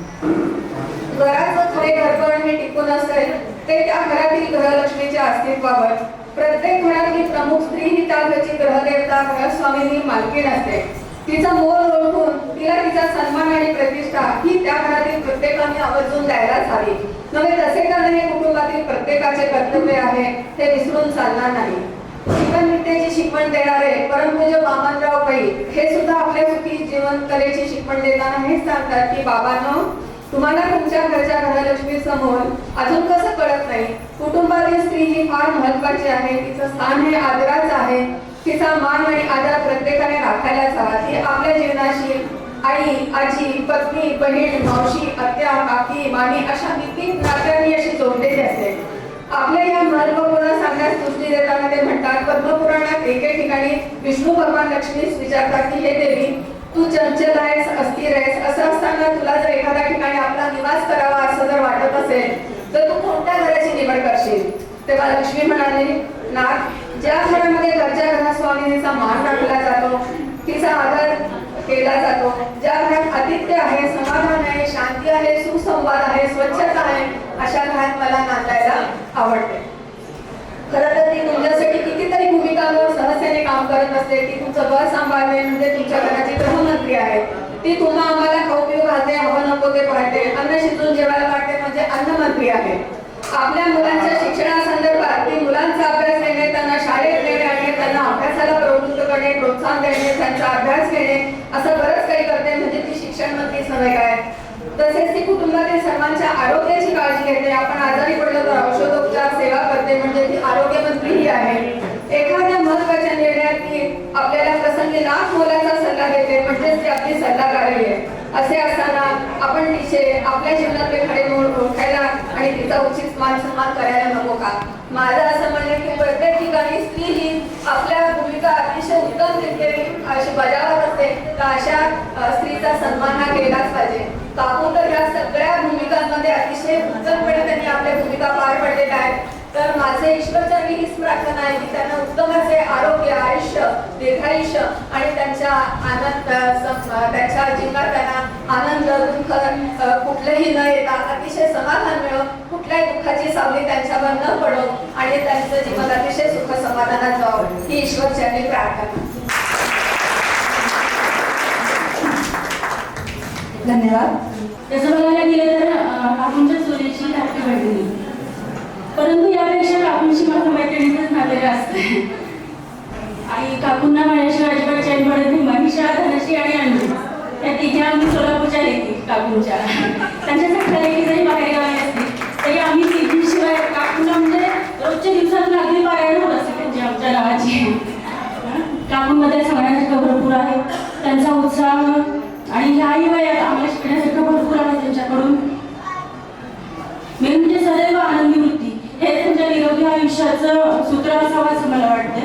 घराचं खरे घरपण हे टिकून असेल ते त्या घरातील गृहलक्ष्मीच्या अस्तित्वावर. प्रत्येक घरातली प्रमुख स्त्री ही त्या घरची ग्रहदेवता गृहस्वामीनी मालकीण असते. तिचा मोल ओळखून तिला तिचा सन्मान आणि प्रतिष्ठा ही त्या घरातील प्रत्येकाने आवर्जून द्यायलाच हवी. नव्हे तसे करणे हे कुटुंबातील प्रत्येकाचे कर्तव्य आहे. ते विसरून चालणार नाही. जीवनविद्येची शिकवण देणारे परमपूज्य वामनराव पै हे सुद्धा आपल्या सुखी जीवन कलेची शिकवण देताना हेच सांगतात की बाबांनो, तुम्हाला तुमच्या घरच्या गृहलक्ष्मी समोर अजून कसं कळत नाही, कुटुंबातील स्त्री ही फार महत्वाची आहे. तिचं स्थान हे आदराचं आहे. तिचा मान आणि आदर प्रत्येकाने राखायलाच हवा. ती आपल्या जीवनाशी आई, आजी, पत्नी, बहीण, मावशी, आत्या, काकी, मामी अशा किती नात्यांनी अशी जोडलेली असते. आपल्या या महत्वपूर्ण सांगण्यास दृष्टी देताना ते म्हणतात, पद्मपुराणात एके ठिकाणी विष्णू भगवान लक्ष्मीच विचारतात की हे देवी, तू चंचल आहेस, अस्थिर आहेस, असं असताना तुला जर एखाद्या ठिकाणी आपला निवास करावा असं जर वाटत असेल तर तू कोणत्या घराची निवड करशील? तेव्हा लक्ष्मी म्हणाली, नाथ, ज्या घरामध्ये घरच्या गृहस्वामिनीचा मान राखला जातो, तिचा आदर केला जातो, ज्या घरात आतिथ्य आहे, समाधान आहे, शांती आहे, सुसंवाद आहे, स्वच्छता आहे, अशा घरात मला नांदायला आवडते. खरं तर ती तुमच्यासाठी कितीतरी भूमिकांवर सहसेने काम करत असते. ती तुमचं घर सांभाळते म्हणजे तुमच्या घराची गृहमंत्री आहे. ती तुम्हा आम्हाला खाऊ पिऊ घालते, हवं नको ते पाहते, अन्न शिजून जेवायला वाटते म्हणजे अन्नमंत्री आहे. आपल्या मुलांच्या शिक्षणासंदर्भात ती मुलांचा अभ्यास घेणे, त्यांना शाळेत नेणे आणि त्यांना अभ्यासाला प्रवृत्त करणे, प्रोत्साहन देणे, त्यांचा अभ्यास घेणे असं बरंच काही करते. म्हणजे ती शिक्षण समन्वयक आहे. तसेच ती कुटुंबातील सर्वांच्या आरोग्याची काळजी घेते. आपण आजारी पडलो तर औषधोपचार सेवा करते, म्हणजे ती आरोग्य मंत्री ही आहे. एखाद्या महत्त्वाच्या निर्णयात ती आपल्याला प्रसंगी लाख मोलाचा सल्ला देते, म्हणजेच ती आपली सल्लागारी आहे. असे असताना आपण तिचे आपल्या जीवनातले खडे मोड ओळखायला आणि तिचा उचित मान सन्मान करायला नको का? माझं असं म्हणणं की प्रत्येक ठिकाणी स्त्री ही आपल्या भूमिका अतिशय उत्तमरित्या अशी बजावत असते, तर अशा स्त्रीचा सन्मान हा केलाच पाहिजे. काकू तर या सगळ्या भूमिकांमध्ये अतिशय उत्तमपणे त्यांनी आपल्या भूमिका पार पडलेल्या आहेत. तर माझे ईश्वरचरणी हीच प्रार्थना आहे की त्यांना उत्तम असे आरोग्य, आयुष्य, दीर्घायुष्य आणि त्यांच्या आनंद त्यांच्या जीवनात त्यांना आनंद, दुःख कुठलेही न येता अतिशय समाधान मिळो, कुठल्याही दुःखाची सावली त्यांच्यावर न पडो आणि त्यांचं जीवन अतिशय सुख समाधानात जावं, ही ईश्वरचरणी प्रार्थना. धन्यवाद. तसं बघायला गेलं तर काकूंच्या सोन्याची धाकटी बहिणी, परंतु यापेक्षा काकूंची माझं मैत्रिणीचंच नातेलं असते. आई काकूंना माझ्याशिवाय अजिबात चैन पडत नाही. महिषा, धनश्री आणि अंजू त्या तिघ्या आम्ही सोलापूरच्या लेकी काकूंच्या. त्यांच्यासाठी लेकी जरी बाहेर गावी असते तरी आम्ही तिघींशिवाय काकूंना म्हणजे रोजच्या दिवसातून अगदी पारायण होत असते त्यांची आमच्या नावाची. काकूंमध्ये सांगण्यासारखं भरपूर आहे. त्यांचा उत्साह आणि ह्याही वयात आम्हाला शिकण्यासारखं भरपूर आहे त्यांच्याकडून. मेन म्हणजे सदैव आनंदी वृत्ती हे त्यांच्या निरोगी आयुष्याचं सूत्र असावं असं मला वाटतं.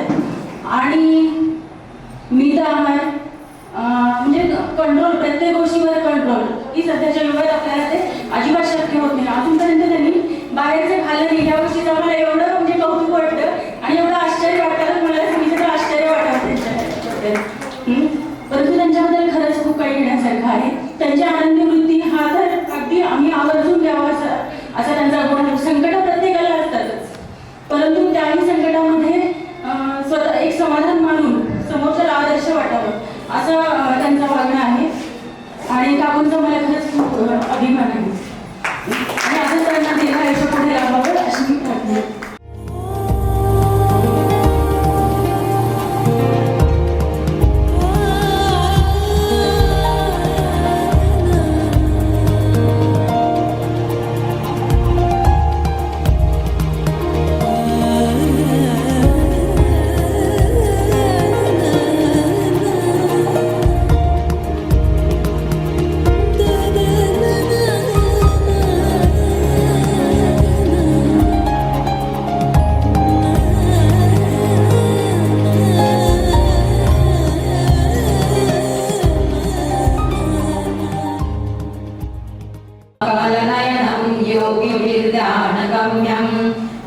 आणि मित आहार म्हणजे कंट्रोल, प्रत्येक गोष्टीवर कंट्रोल ही सध्याच्या युगात आपल्याला ते अजिबात शक्य होत नाही. अजूनपर्यंत त्यांनी बाहेरचं खाल्लं नाही, ह्या गोष्टीचं आम्हाला एवढं म्हणजे कौतुक वाटतं आणि एवढं आश्चर्य वाटतं. मला सांगितलं आश्चर्य वाटतं त्यांच्या, परंतु त्यांच्याबद्दल खरंच खूप काही घेण्यासारखं आहे. त्यांची आनंदी वृत्ती हा तर अगदी आम्ही आवर्जून घ्यावा असा त्यांचा गुण. संकट प्रत्येकाला असतातच, परंतु त्याही संकटामध्ये स्वतः एक समाधान मानून समोरच्याला आदर्श वाटावं असं त्यांचं वागणं आहे. आणि काकूंचा मला खरंच खूप अभिमान आहे आणि असंच त्यांना दीर्घ आयुष्य पुढे लाभावं अशी मी प्रार्थना.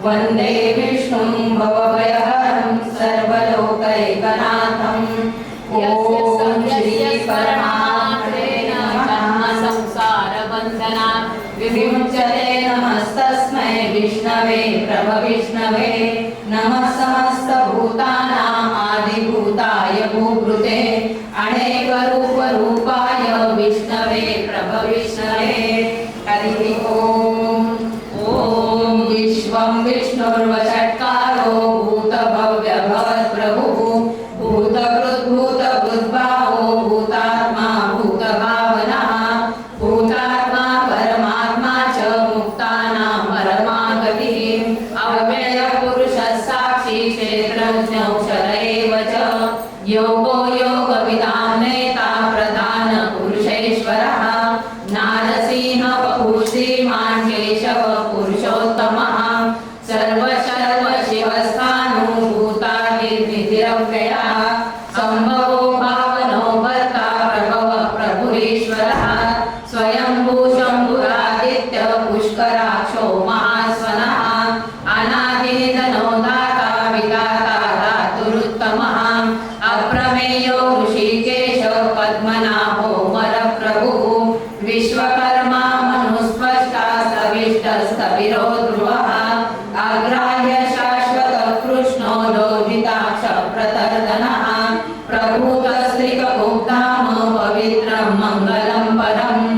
वंदे विष्णुं भवभयहरं सर्वलोकैकनाथं. ओम श्री परमात्मने नमः. संसारबन्धना विमुच्यते. नमस्तस्मै विष्णवे प्रभविष्णवे. नमः समस्तभूतानां आदिभूताय भूभृते अनेकरूपरूपाय विष्णवे प्रभविष्णवे. हरिः ओम. ओम विश्वं विष्णुर्वषट्कारो भूतभव्य भवत्प्रभुः भूतकृद्भूतभूद्भावो भूतात्मा भूतभावनः भूतात्मा परमात्मा च मुक्तानां परमागतिः अव्ययपुरुषः साक्षी क्षेत्रज्ञोऽक्षर एव च योगो योगविदां नेता प्रधानपुरुषेश्वरः नारसिंह बहु श्रीमान् केशव पुरुषोत्तमः सर्व शिवस्थानुभूतादिर्निधिरव्ययः सम्भवो भावनो भर्ता प्रभव प्रभुरीश्वरः स्वयंभू शम्भुरादित्य पुष्कराक्षो महास्वनः अनादिनिधनो दाता विधाता धातुरुत्तमः अप्रमेयो ऋषिकेश पद्मनाभो मरप्रभुः विश्वकर्मा मनुस्पष्टा सविष्टस्तविरो ध्रुवः अग्राह्य शाश्वत कृष्णो लोहिताक्ष प्रतर्दनः प्रभूतस्त्रिकभुक्ताम पवित्रं मङ्गलं परम्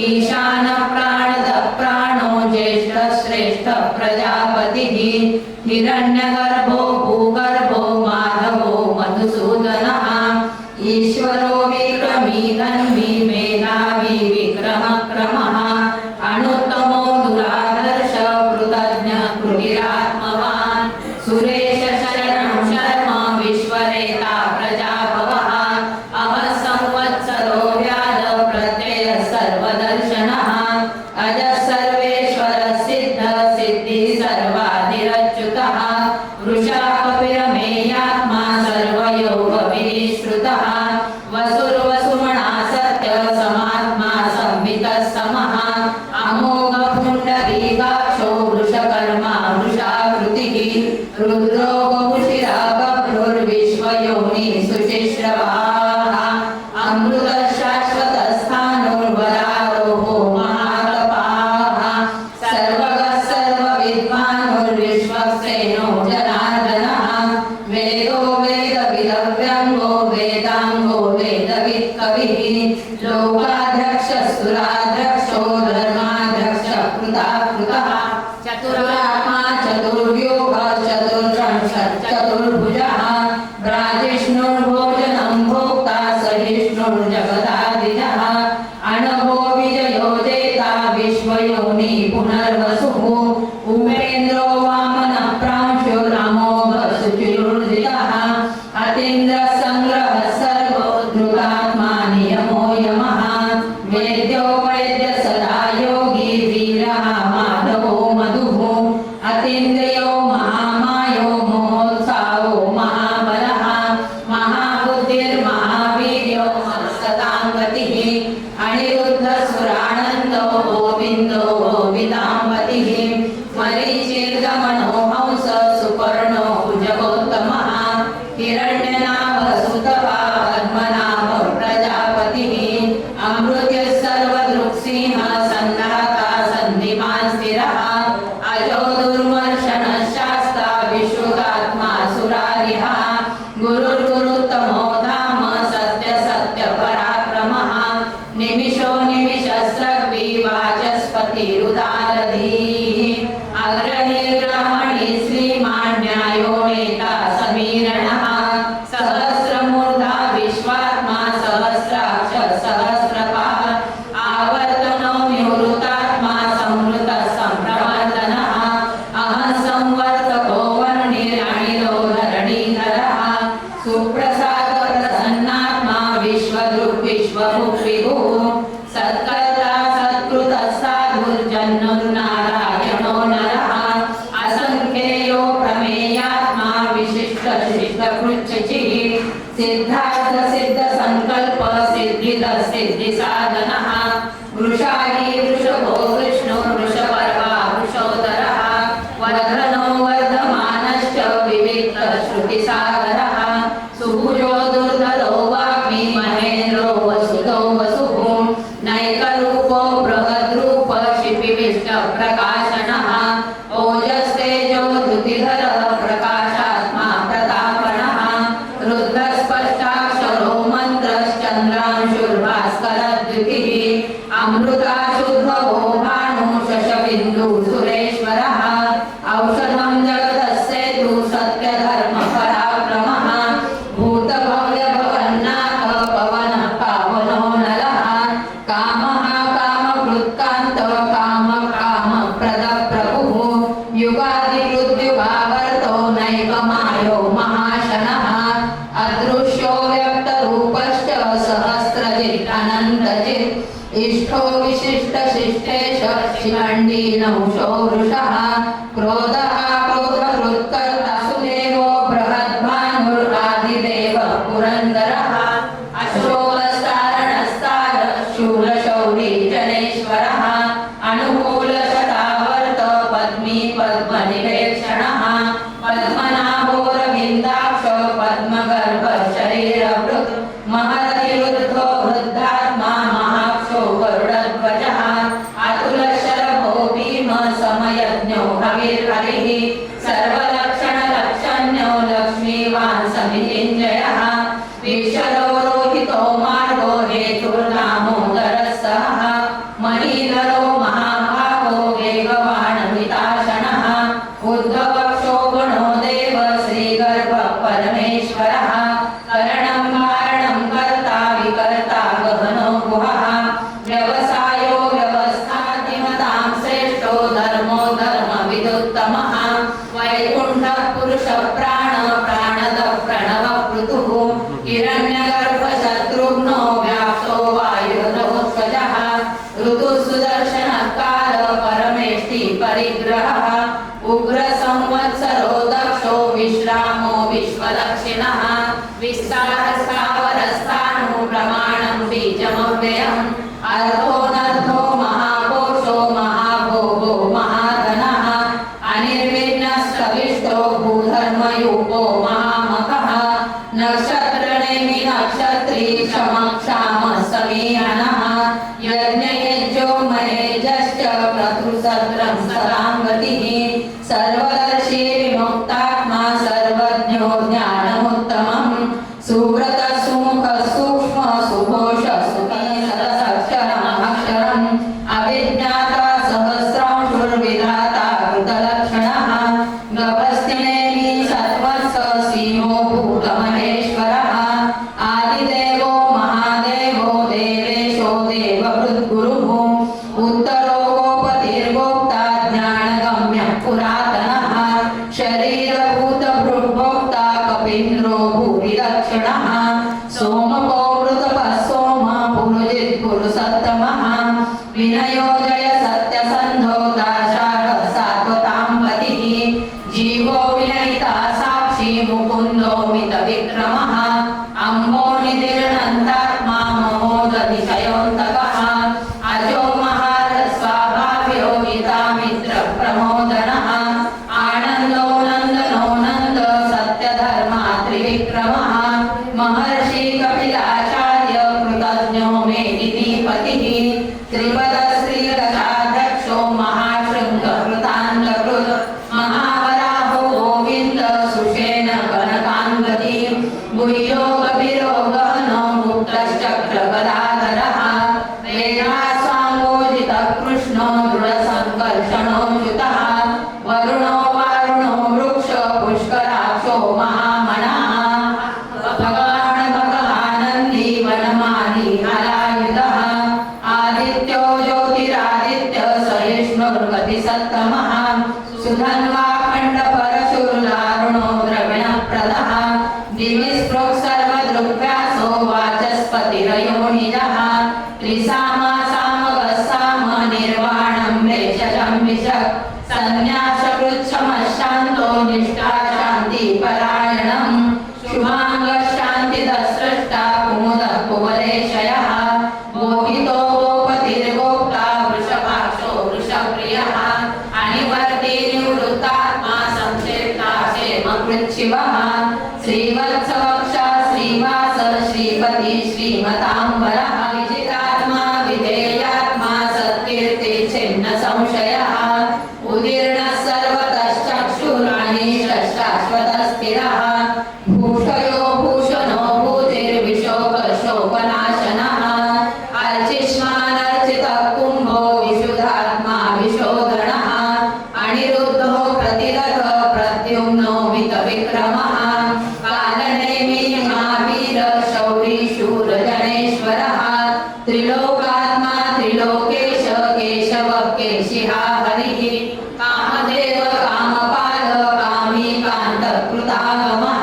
ईशान प्राणद प्राणो ज्येष्ठ श्रेष्ठ प्रजापतिः हिरण्यगर्भो भूगर्भो माधवो मधुसूदनः ईश्वरो विक्रमी धन्वी मेधावी विक्रम लोकाध्यक्ष सुराध्यक्षो धर्माध्यक्ष कृतः चतुरात्मा चतुर्व्यूह चतुर्भुजः राजिष्णुर्भोजनं भोक्ता सहिष्णुर्जगदादिजः अणभो विजयो जेता विश्वयोनि पुनर्वसुः उपेन्द्रो वामन प्रांशो रामो सुचिरुर्जितः अतीन्द्र संग्रह सर्वो ध्रुवात्मा नियमो यमः वेद्यो वैद्य सदा योगी वीरः माधवो मधुः अतीन्द्रियो महामायो महोत्साहो महाबलः महाबुद्धिर्महावीर्यो सदांगतिः अनिरुद्ध सुरानन्दो गोविन्दो गोविदांगतिः मरीचिर्गमनो हंस सुपर्णो भुजगोत्तमः हिरण्यनाभ सुतः पद्मनाभ प्रजापतिः अमृत्य सर्वदृक्सिंह सन्धाता सन्धिमान् स्थिरः अजो दुर्मर्शन शास्ता विश्रुतात्मा सुरारिः गुरुर्गुरुतमो धाम सत्य सत्य पराक्रमः निमिषो निमिषस्रग्वी वाचस्पतिरुदारधीः अग्रणीर्ग्रहणी श्रीमान् न्यायो नेता समीरणः सहस्रमूर्धा विश्वात्मा सहस्राक्ष सहस्रपाः आवर्तनो निवृतात्मा संवृत संप्रवर्तनः अहं संवर्तको वर्णिरनिलो धरणीधरः सुप्रसाद प्रसन्नात्मा विश्वदृक् विश्वभुक्विभुः सत्कर्ता सत्कृतः साधुर्जन्मनारायणो नरः असंख्येयो प्रमेयात्मा विशिष्ट शिष्टकृच्छिः सिद्धार्थ सिद्ध संकल्प सिद्धिद सिद्धि साधनः वृषाही वृषभो कृष्णो वृषपर्वा वृषोदरः वर्धनो वर्धमानश्च विविक्त श्रुतिसागरः सुभुजो दुर्धरो वाग्मी महेन्द्रो वसुतो वसुः नैकरूपो बृहद्रूप शिपिविष्ट प्रकाशनः ओजस्तेजो धृतिधरः प्रकाशात्मा प्रतापनः रुद्रस्पष्टाक्षरो मन्त्रश्चन्द्रांशुर्भास्करद्युतिः अमृताशुद्धवो भानु शशबिन्दु सुरेश्वरः औषधं जगदस्येतु सत्यधर्म पराक्रमः भूतभव्यभवन्नाथ पवनः पावनो नरः कामः कामकृत्कान्त कामप्रदप्रभुः युगादिकृद्युगावर्तो नैकमायो महाशनः अदृश्यो व्यक्तरूपश्च सहस्रजित् अनन्तजित् इष्टो विशिष्टशिष्टेश शिखण्डीनंशो वृषः क्रोधः क्रोधकृत्कर्ता सुदेवो बृहद्भानुरादिदेवः पुरन्दरः अशोकस्तारणस्तार शूलशौरी जनेश्वरः अनुकूलशतावर्त पद्मी पद्मनिवेक्षणः पद्मनाभोरविन्दाक्ष पद्मगर्भ शरीरभृत् महरतिरुद्धो वृद्धात्मा महाक्षो गरुडध्वजः अतुलशरभो भीम समयज्ञो हविर्हरिः सर्वलक्षणलक्षण्यो लक्ष्मीवान् समितिञ्जयः विशरो रोहितो मार्गो हेतुर्नामोदरः सः महीधरो महाभागो वेगवान् विताशनः उद्धवक्षो गणो देव श्रीगर्भ परमेश्वरः करणं कारणं कर्ता विकर्ता गहनो गुहः व्यवसायो व्यवस्थातिमतां श्रेष्ठो धर्मो धर्मविदुत्तमः वैकुण्ठः पुरुषः प्राण प्राणदः प्रणवः पृथुः हिरण्यगर्भ शत्रुघ्नो व्याप्तो वायुर्नभोत्कजः ऋतुसुदर्शनकाल परमेष्टि परिग्रहः उग्र संवत्सरो दक्षो विश्रामो विश्वदक्षिणः विस्तारस्थावरस्थाणु प्रमाणं बीजमव्ययम् अर्थोऽनर्थो महाकोशो महाभोगो महाधनः अनिर्विघ्नस्तविष्टो भूधर्मयूपो महामखः नक्षत्रनेमि नक्षत्री क्षमक्षाम समीहनः यज्ञयज्ञो महेजश्च क्रतुसत्रं सदांगतिः सर्वदर्शी विमुक्तात्मा सर्वज्ञो ज्ञानमुत्तमम् सुव्रत सुमुख सूक्ष्म सुघोष सुखी सदसा हृद्गुरुः उत्तरो गोपतिर्गोप्ता ज्ञानगम्यः पुरातनः शरीरभूतभृग्भोक्ता कपीन्द्रो भूरिदक्षिणः सोमको मृतपः सोम पुरुजित् पुरुषोत्तमः विनयो जय सत्यसन्धो दाशारः सात्वतां पतिः जीवो विनयिता साक्षी मुकुन्दो मितविक्रमः अम्बो निधिर्नन्दात्मा महोदतिशयोऽन्तकः अजो महारस्वाभाव्यो हितामित्रप्रमोदनः आनन्दो नन्दनो नन्द सत्यधर्मा त्रिविक्रमः महर्षि कपिलाचार्य कृतज्ञो मेदिनीपतिः त्रिपदश्रीरथाध्यक्षो महाशृङ्गकृतान्तकृत् महावराहो गोविन्द सुषेण कनकाङ्गदी गुह्यो कपिलो गहनो मुक्तश्चक्रगदाधरः वेदास्वाङ्गोजितः कृष्णो दृढसङ्कर्षणोऽच्युतः वरुणो वारुणो वृक्ष पुष्कराक्षो महामनः भगवानन्दि वनमाली हलायुधः आदित्यो ज्योतिरादित्य सहिष्णुर्गतिसत्तमः सुधन्वाखण्ड परशुर्लारुणो द्रविणप्रदः दिवि स्पृक् सर्वदृग्व्यासो वाचस्पतिरयोनिजः त्रिसामा सामगस्साम निर्वाणं भेषजं विशक् सन्न्यासकृच्छमशान्तो निष्ठा शान्तिपरायणम् शुभाङ्गशान्तिदस्रष्टा कुमुदः कुवलेशयः मोहितो गोपतिर्गोप्ता वृषभाक्षो वृषप्रियः अनिवर्ती निवृत्तात्मा संक्षेप्ता क्षेमकृच्छिवः श्रीवत्सवक्षा श्रीवास श्रीपति श्रीमताम्बरः विजितात्मा विधेयात्मा सत्कीर्ति छिन्न संशयः उदीर्णः सर्वतश्चक्षुराणीशः शाश्वतस्थिरः भूषयो भूषणो भूतिर्विशोकशोकनाशनः अर्चिष्मानर्चितः कुम्भो विशुद्धात्मा विशोधनः अनिरुद्धो प्रतिरथः प्रद्युम्नो वितविक्रमः कालनेमि महावीर शौरी शूरजनेश्वरः त्रिलोकात्मा त्रिलोकेश केशव केशिहा हरिः कामदेव कामपाल कामी कान्तकृतागमः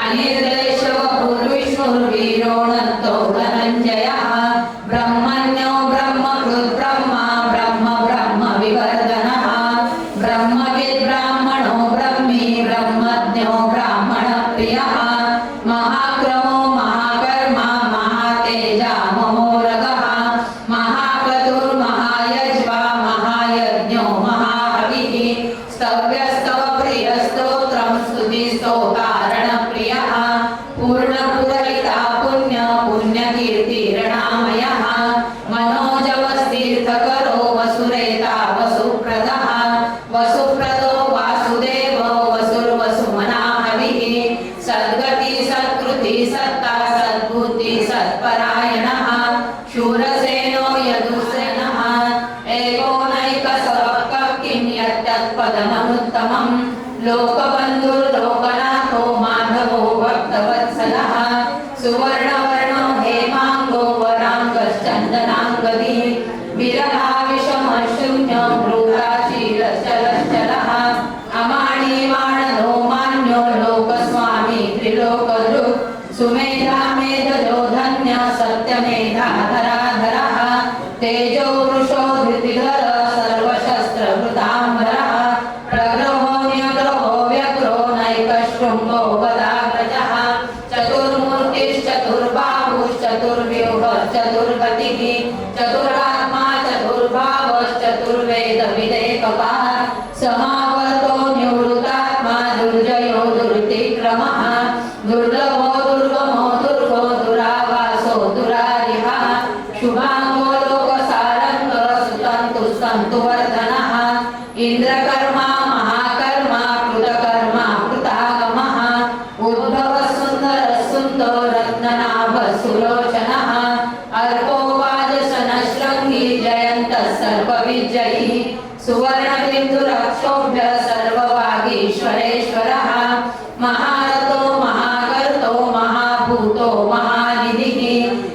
अनिर्देशव भूर्विष्णुर्वीरोऽनन्तो धनञ्जयः ब्रह्मण्यो ब्रह्मकृत् ब्रह्मा ब्रह्म ब्रह्म विवर्धनः ब्रह्मविद् ब्राह्मणो ब्रह्मी ब्रह्मज्ञो ब्राह्मणप्रियः महाक्रमो महाकर्मा महातेजा महोरगः महाक्रतुर्महायज्वा महायज्ञो महाहविः स्तव्यस्तव प्रियस्तोत्रं स्तुतिस्तोतारणप्रियः पूर्णपुरहिता पुण्य पुण्यकीर्तिरणामयः मनोजवस्तीर्थकरो वसुरेता वसुप्रदः वसुप्रदो वासुदेव वसुर्वसुमनाहविः सद्गति सत्कृति सत्ता सद्बुद्धि सत्परायणः शूरसेनो यदुसेनः एकोनैकसवक्कः किं यत्तत्पदमनुत्तमम् लोकबन्धुर्लोकनाथो माधवो भक्तवत्सलः सुवर्णवर्णो हेमाङ्गो वराङ्गश्चन्दनाङ्गदी विरहाविषमशून्यो भ्रूताशीलश्चलश्चलः अमाणीमाणनो मान्यो लोकस्वामी त्रिलोकदृक् सुमेधा मेधजो धन्य सत्यमेधाधराधरः तेजो वृषो धृतिधर सर्वशस्त्रभृताम्बरः प्रग्रहो न्यग्रहो व्यग्रो नैकशृङ्गो गदाग्रजः चतुर्बाहुश्चतुर्व्यूहश्चतुर्गतिः चतुरात्मा चतुर्भावश्चतुर्वेदविदेकपाः समावर्तो निवृतात्मा दुर्जयो दुर्तिक्रमः दुर्लभो दुर्गमो दुर्गो दुरावासो दुरारिहः शुभाङ्गो लोकसारङ्ग सुतन्तु सन्तुवर्धनः इन्द्रकर्मा महाकर्मा कृतकर्मा कृतागमः उद्भव सुन्दर सुन्दो रत्ननाभ सुलोचनः अर्को वाजसनशृङ्गी जयन्तः सर्वविजयी सुवर्णबिन्दुरक्षोभ्य सर्ववागीश्वरेश्वरः महारथो महाकर्तो महाभूतो महानिधिः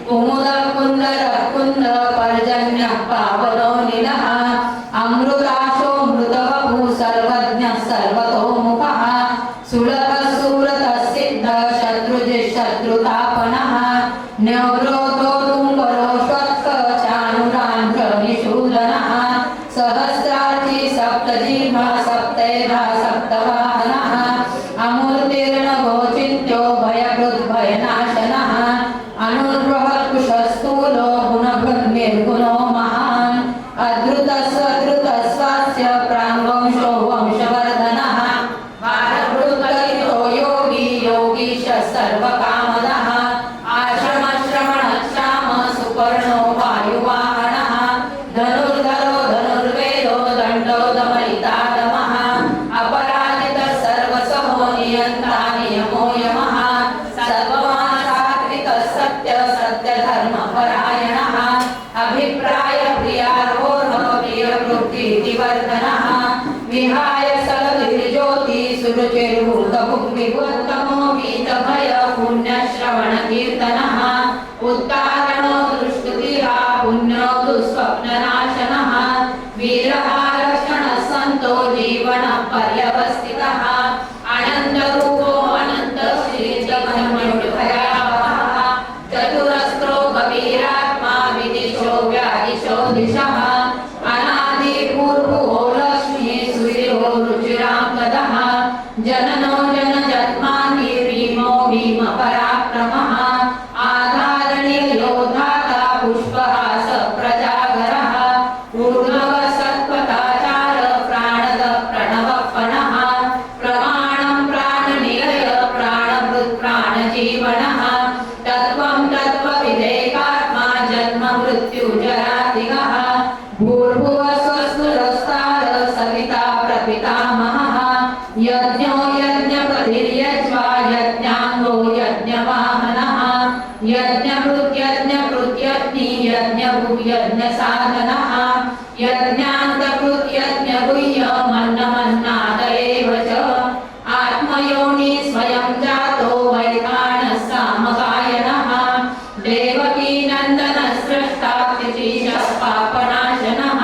कुमुदः कुन्दरः कुन्द स्कंद पर्जन्य पावनो निलः अमृताशो मृतवपु सर्वज्ञ सर्वतोमुखः सुलभः सुरतः सिद्ध शत्रुजित् शत्रुतापनः न्यवरोधो तुङ्गरो श्वत्क चानुरान्ध्र निषूदनः सहस्रार्ची सप्तजिह्वा सप्तेधा सप्तवाहनः अमूर्तिर्नभो चिन्त्यो भयकृद्भयनाशनः अनुर्बृहत्कुशस्थूलो गुणभृन्निर्गुणो महान् अधृतस्वधृतस्वास्य प्राङ्वंशो वंशवर्धनः भारभृतयुतो योगी योगीश सर्वकामदः आश्रमश्रवणश्याम सुपर्णो वायुवाहनः धनुर्धरो धनुर्वेदो दण्डो दमयितादमः अपराजितः सर्वसहो नियन्ता नियमो यमः सर्वमासात्विकः सत्य सत्यधर्मपरायणः अभिप्राय प्रियारोह प्रियवृत्तिवर्धनः विहाय सलभिर्ज्योति सुरुचिर्भूतभुग्विभुत्तमो वीतभय पुण्यश्रवणकीर्तनः उत्तारणो दुष्कृतिहा पुण्यो दुःस्वप्ननाशनः वीरहारक्षणः सन्तो जीवनः पर्यवस्थितः अनन्तरूपो अनन्तश्रीजगन्मयुभयावहः चतुरस्रो कबीरात्मा विदिशो व्यादिशो दिशः अनादिपूर्वो लक्ष्मी सूर्यो रुचिराङ्गदः जननो जनजन्मानि रीमो भीमपराक्रमः आधारणीयो धाता पुष्पहास प्रजागरः ऊर्ध्वः सत्पथाचार प्राणदः प्रणवपणः प्रमाणं प्राणनिलय प्राणभृत् प्राणजीवनः तत्त्वं तत्त्वविदेकात्मा जन्म मृत्युजरादिगः भूर्भुवः स्वस्तुरस्तार सविता प्रपितामहः यज्ञो यज्ञपतिर्यज्वा यज्ञाङ्गो यज्ञवाहनः यज्ञकृत्यज्ञकृत्यग्नि यज्ञभुयज्ञसाधनः यज्ञान्तकृत्यज्ञगुह्यमन्नमन्नाद एव च आत्मयोनि स्वयं जातो वैखानः सामगायनः देवकीनन्दनः स्रष्टा तिथिशः पापनाशनः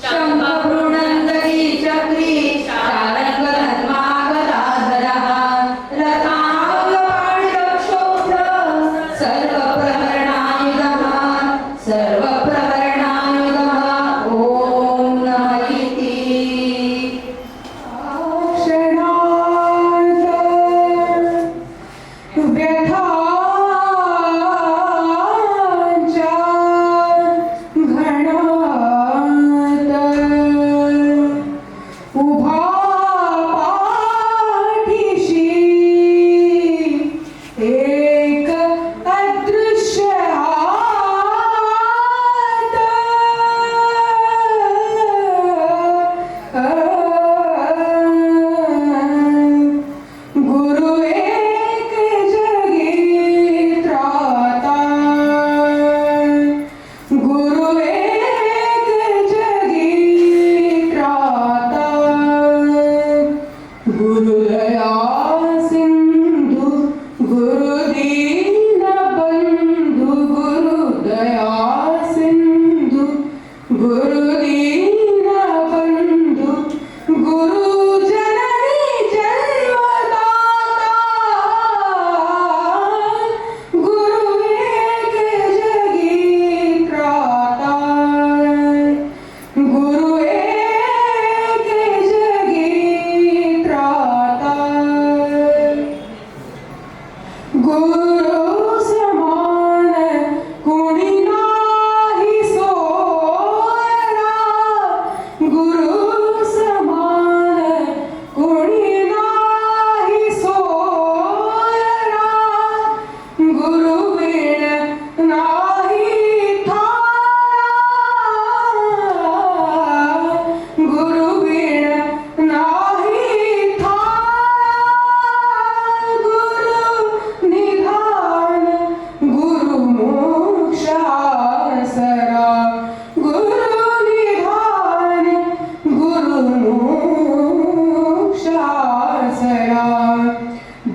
शङ्खभ्रूनन्दकी चक्री शारङ्गधर्मागदाधरः रथाङ्गपाणिरक्षोभ्र सर्वप्रहरणायुधः सर्वप्रहरणायुधः ॐ नमः इति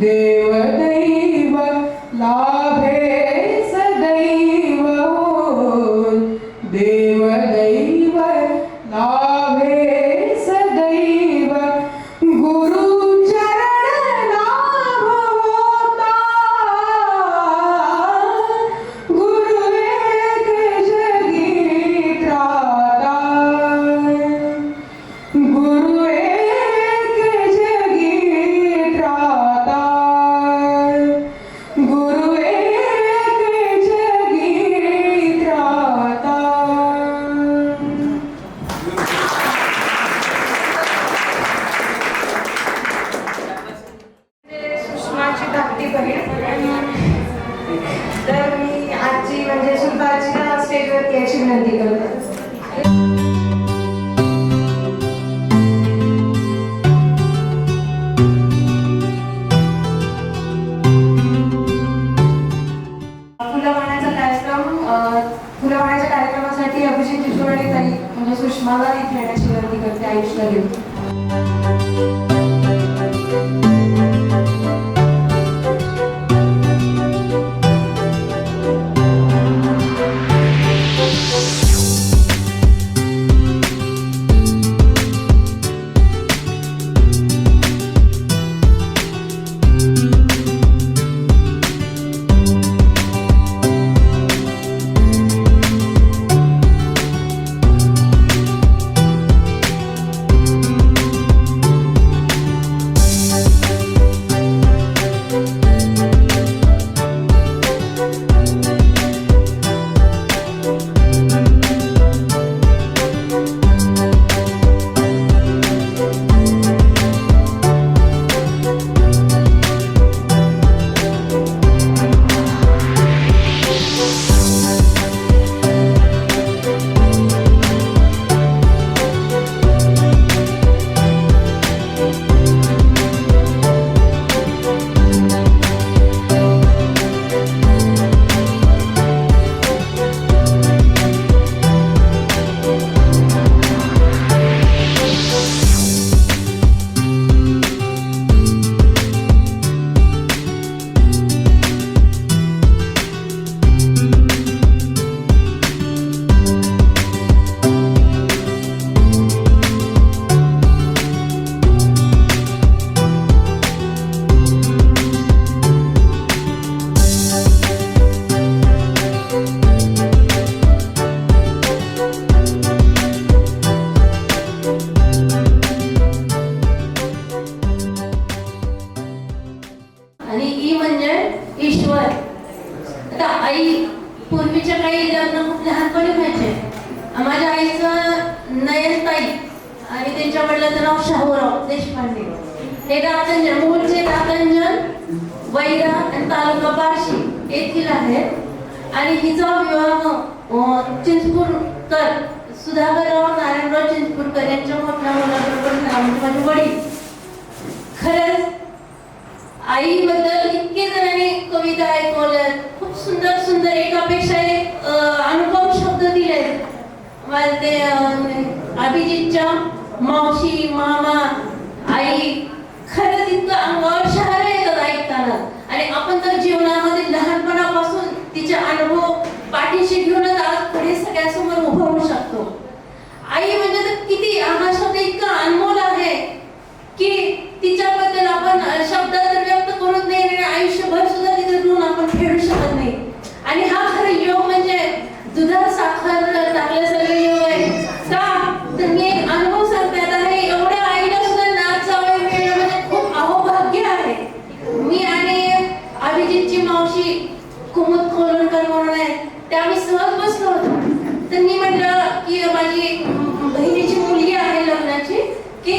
देवदैव लाभे सदैव विनंती करते. फुलवाण्याच्या कार्यक्रमासाठी अभिजित किशोरवाडी ताई म्हणजे सुषमाला इथे येण्याची विनंती करते. आयुष्य घेऊन आणि ई म्हणजे ईश्वर. आता आई पूर्वीच्या काही लग्न खूप लहानपणी व्हायचे. माझ्या आईचं नयनताई आणि त्यांच्या वडिलांचं नाव शाहूराव देशपांडे. हे दातंजन मूळचे दातंजन वैरा आणि तालुका बार्शी येथील आहेत. आणि हिचा विवाह चिंचपूरकर सुधाकरराव नारायणराव चिंचपूरकर यांच्या मोठ्या मुलाबरोबर झाला. म्हणजे माझे वडील. खरंच आईबद्दल इतके जणांनी कविता ऐकवल्यात. खूप सुंदर सुंदर एकापेक्षा एक अनुपम शब्द दिलेत. मला ते अभिजितच्या मावशी मामा आई खरंच इतकं अंगावर शहारे येतात ऐकताना. आणि आपण तर जीवनामध्ये लहानपणापासून तिचे अनुभव पाठीशी घेऊनच आज पुढे सगळ्यासमोर उभं होऊ शकतो. आई म्हणजे तर किती हा शब्द इतका अनमोल आहे की तिच्याबद्दल आपण शब्दात व्यक्त करूच नाही आणि आयुष्यभर सुद्धा तिथे ऋण आपण फेडू शकत नाही. आणि हा खरं योग म्हणजे दुधात साखर टाकल्यासारखं योग आहे का. तर मी एक अनुभव सांगते. आता हे एवढ्या आईला सुद्धा नाच जावं मिळणं म्हणजे खूप अहोभाग्य आहे. मी आणि अभिजितची मावशी कुमुद कोलणकर म्हणून आहे त्या आम्ही सहज बसलो होतो. तर मी म्हटलं की माझी बहिणीची मुलगी आहे लग्नाची की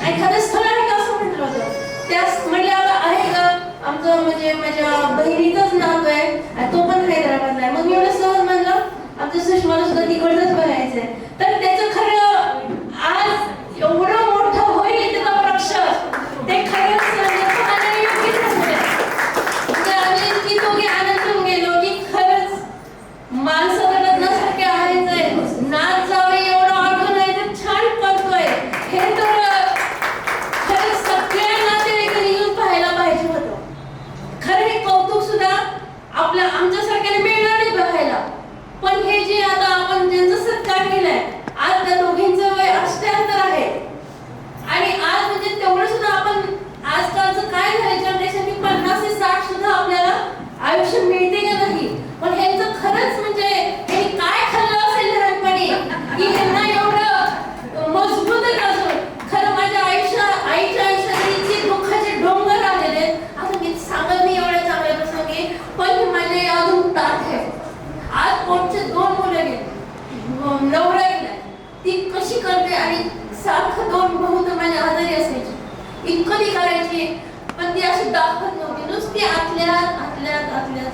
एखादं स्थळ आहे का असं म्हटलं होतं. त्यास म्हटलं आहे का आमचं म्हणजे माझ्या बहिणीचंच नाव आहे तो पण हैदराबादला आहे. मग मी एवढं सहज म्हणलं आमच्या सुषमाला सुद्धा तिकडचंच बघायचंय. तर त्याचं खरं आज एवढं मोठं होईल त्याचा वृक्ष ते खरंच आम्ही इतकी दोघे आनंदून गेलो की खरंच माणसाला लग्नासारखे आहे. नाच जावे एवढं अडून आहे तर छान करतोय. हे तर खरंच सगळ्या नातेवाईकांनी येऊन पाहायला पाहिजे होतं. खरं हे कौतुक सुद्धा आपल्या आमच्यासारख्याने मिळणार नाही बघायला. पण हे जे आता आपण ज्यांचं सत्कार केलाय आज त्या दोघींचं वय 78 आहे. आणि आज म्हणजे तेवढं सुद्धा आपण आजकालचं काय झालं जनरेशन की 50 ते 60 सुद्धा आपल्याला आयुष्य मिळते का नाही. पण ह्यांचं खरंच म्हणजे हे काय खाल्लं असेल लहानपणी की ह्यांना एवढं मजबूत असून खरं माझ्या आईच्या आयुष्यात इतके दुःखाचे डोंगर आलेले. आता मी सांगत नाही एवढ्या चांगल्या प्रसंगी पण माझे अजून ताट आहे. आज पोटचे 2 मुलं गेले नवरा गेला ती कशी करते आणि सारखं 2 भाऊ तर माझ्या आजारी असायची. इतकं ती करायची पण ती अशी दाखवत नव्हती. नुसती आतल्यात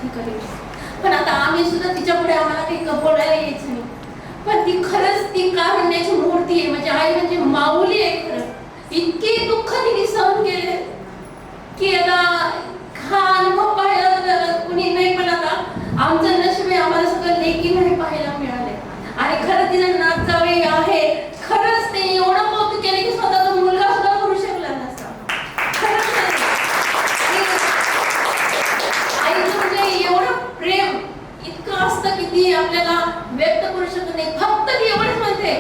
ही करायची. पण आता आम्ही सुद्धा तिच्या पुढे आम्हाला काही बोलायला यायचं नाही. पण ती खरंच ती कारुण्याची मूर्ती आहे. म्हणजे आई म्हणजे माऊली आहे खरं. इतके दुःख तिने सहन केले की आता हा अनुभव पाहायला कुणी नाही, पण आता आमचं नशीब आहे, आम्हाला सगळं लेकी नाही पाहायला मिळाले. आणि खरं तिचं नातजावई आहे. खरंच ते एवढं कौतुक केले की स्वतःचा मुलगा सुद्धा करू शकला नसता. खरंच आईचं म्हणजे एवढं प्रेम इतकं असतं की ती आपल्याला व्यक्त करू शकत नाही. फक्त ती एवढंच म्हणते,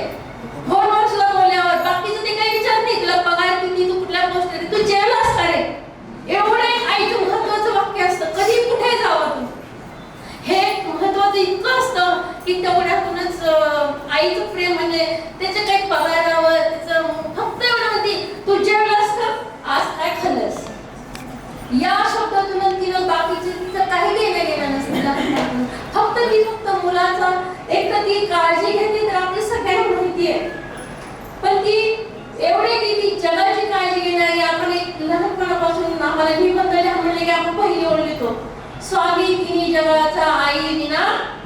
फोनवर सुद्धा बोलल्यावर बाकीचं ते काही विचार नाही, तुला पगार किती, तू कुठल्या गोष्टी, तू जेवलास का रे. एवढं एक आईचं महत्वाचं वाक्य असतं. कधी कुठे जावं तू, हे महत्वाचं इतकं असतं की तेवढ्यातूनच आईचं प्रेम म्हणजे त्याच्या काही पगारावर त्याचं फक्त एवढं म्हणते, तू जेवलास का, आज काय खाल्लंस, या शब्दातून तिनं बाकीचे तिचं काही देणं घेणं नसतं. फक्त मुलाचा एक तर ती काळजी घेते तर आपली सगळ्यांना माहिती आहे, पण ती एवढे की ती जगाची काळजी घेणारी. आपण एक लहानपणापासून आम्हाला निबंधल्या म्हणले की आपण पहिली ओळ लिहितो, स्वामी तिन्ही जगाचा आई विना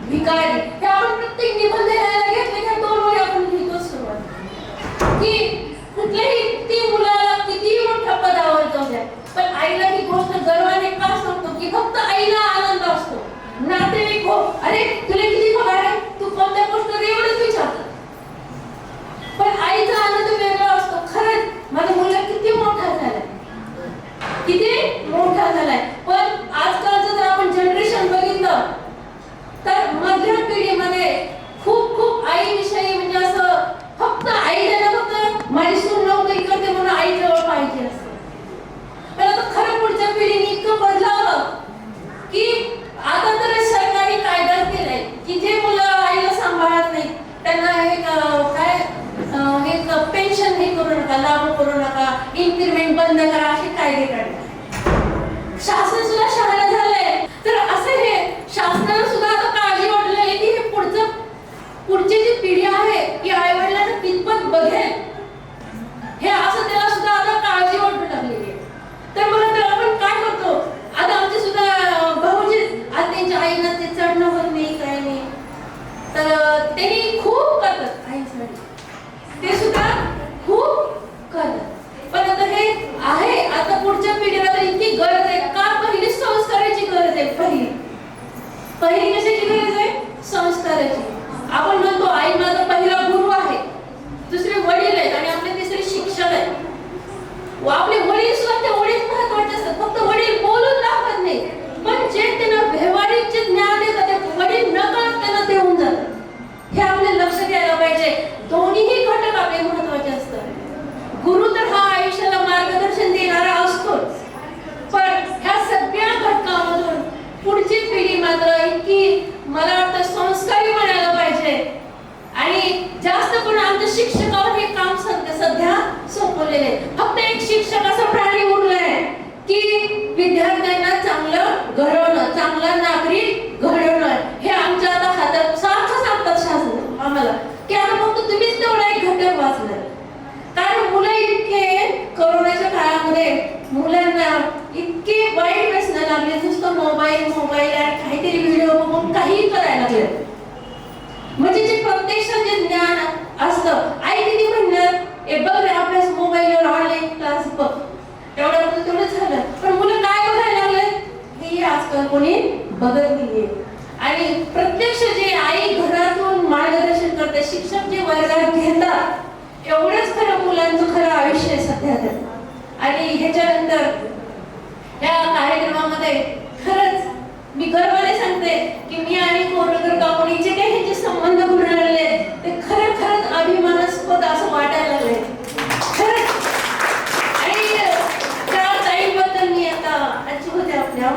भिकारी. हे आपण प्रत्येक निबंध लिहायला घेतले की 2 ओळी आपण लिहितो सुरुवात, की कुठल्याही ती मुलाला किती मोठ्या पदावर जाऊ द्या, पण आईला ही गोष्ट गर्वाने का सांगतो की फक्त आईला आनंद असतो. नातेवाईक हो, अरे तुला किती पगार आहे, तू कोणत्या गोष्टीवर एवढंच विचारतात, पण आईचा आनंद वेगळा असतो. खरंच माझा मुलगा किती मोठा झालाय, किती मोठा झालाय. पण आजकालचं जर आपण जनरेशन बघितलं तर मधल्या पिढीमध्ये खूप खूप आईविषयी म्हणजे असं फक्त आई त्यांना फक्त माझी सून नोकरी करते म्हणून आई जवळ पाहिजे असं. पण आता खरं पुढच्या पिढीने इतकं बदलावं की आता तर सरकारी कायदा केलाय की जे मुलं आईला सांभाळत नाही त्यांना हे काय हे पेन्शन हे करू नका, लागू करू नका, इन्क्रीमेंट बंद करा, असे कायदे काढले. शासन सुद्धा शहाणा झालंय. तर असं हे शासनाला सुद्धा आता काळजी वाटलेली आहे की हे पुढची जी पिढी आहे की आई वडिलांना कितपत बघेल, हे असं त्याला सुद्धा आता काळजी वाटू लागलेली आहे. तर मला तर आपण काय करतो आता आमचे सुद्धा भाऊजी आज त्यांच्या आईला ते चढणं होत नाही काय नाही, तर त्यांनी खूप करतात आईसाठी, ते सुद्धा खूप करतात. पण आता हे आहे आता पुढच्या पिढीला तर इतकी गरज आहे का, पहिली संस्काराची गरज आहे. पहिली कशाची गरज आहे, संस्काराची. आपण म्हणतो आई माझा पहिला गुरु आहे, दुसरे वडील आहेत आणि आपले तिसरे शिक्षक आहेत. आपले वडील सुद्धा तेवढेच महत्वाचे असतात. फक्त वडील बोलून दाखवत नाही, पण जे त्यांना व्यवहारिक जे ज्ञान देतात ते वडील नकळत त्यांना देऊन जातात. हे आपले लक्ष द्यायला पाहिजे. दोन्हीही घटक आपले महत्वाचे असतात. गुरु तर हा आयुष्याला मार्गदर्शन देणारा असतोच, पण ह्या सगळ्या घटकामधून पुढची पिढी मात्र इतकी मला वाटतं संस्कारी बनायला पाहिजे. आणि जास्त करून आमच्या शिक्षकावर हे काम सध्या सोपवलेले आहे. फक्त एक शिक्षक असा प्राणी उरलाय की विद्यार्थ्यांना चांगलं घडवणं, चांगला नागरिक घडवणं, हे आमच्या आता हातात सारखं सांगतात शासन आम्हाला की आता फक्त तुम्हीच तेवढा एक घटक वाचलाय. कारण मुलं इतके कोरोनाच्या काळामध्ये मुलांना इतके वाईट व्यसन लागले, नुसतं मोबाईल आणि काहीतरी व्हिडिओ बघून काही करायला लागले. म्हणजे जे प्रत्यक्षात जे ज्ञान असतं, आई किती म्हणणार ए बघ रे अभ्यास मोबाईलवर ऑनलाईन क्लास बघ, तेवढं झालं. पण मुलं काय बघायला लागले हे आजकाल कोणी बघत नाहीये. आणि प्रत्यक्ष जे आई घरातून मार्गदर्शन करते, शिक्षक जे वर्गात घेतात, एवढंच खरं मुलांचं खरं आयुष्य सध्या तर. आणि ह्याच्यानंतर या कार्यक्रमामध्ये खरंच मी गर्वाने सांगते की मी आणि कोरोकर काकोणीचे काही ह्याचे संबंध घडले ते खरंच अभिमानास्पद असं वाटायला लागले खरंच. आणि त्या ताईंबद्दल मी आता आजी होते आपल्या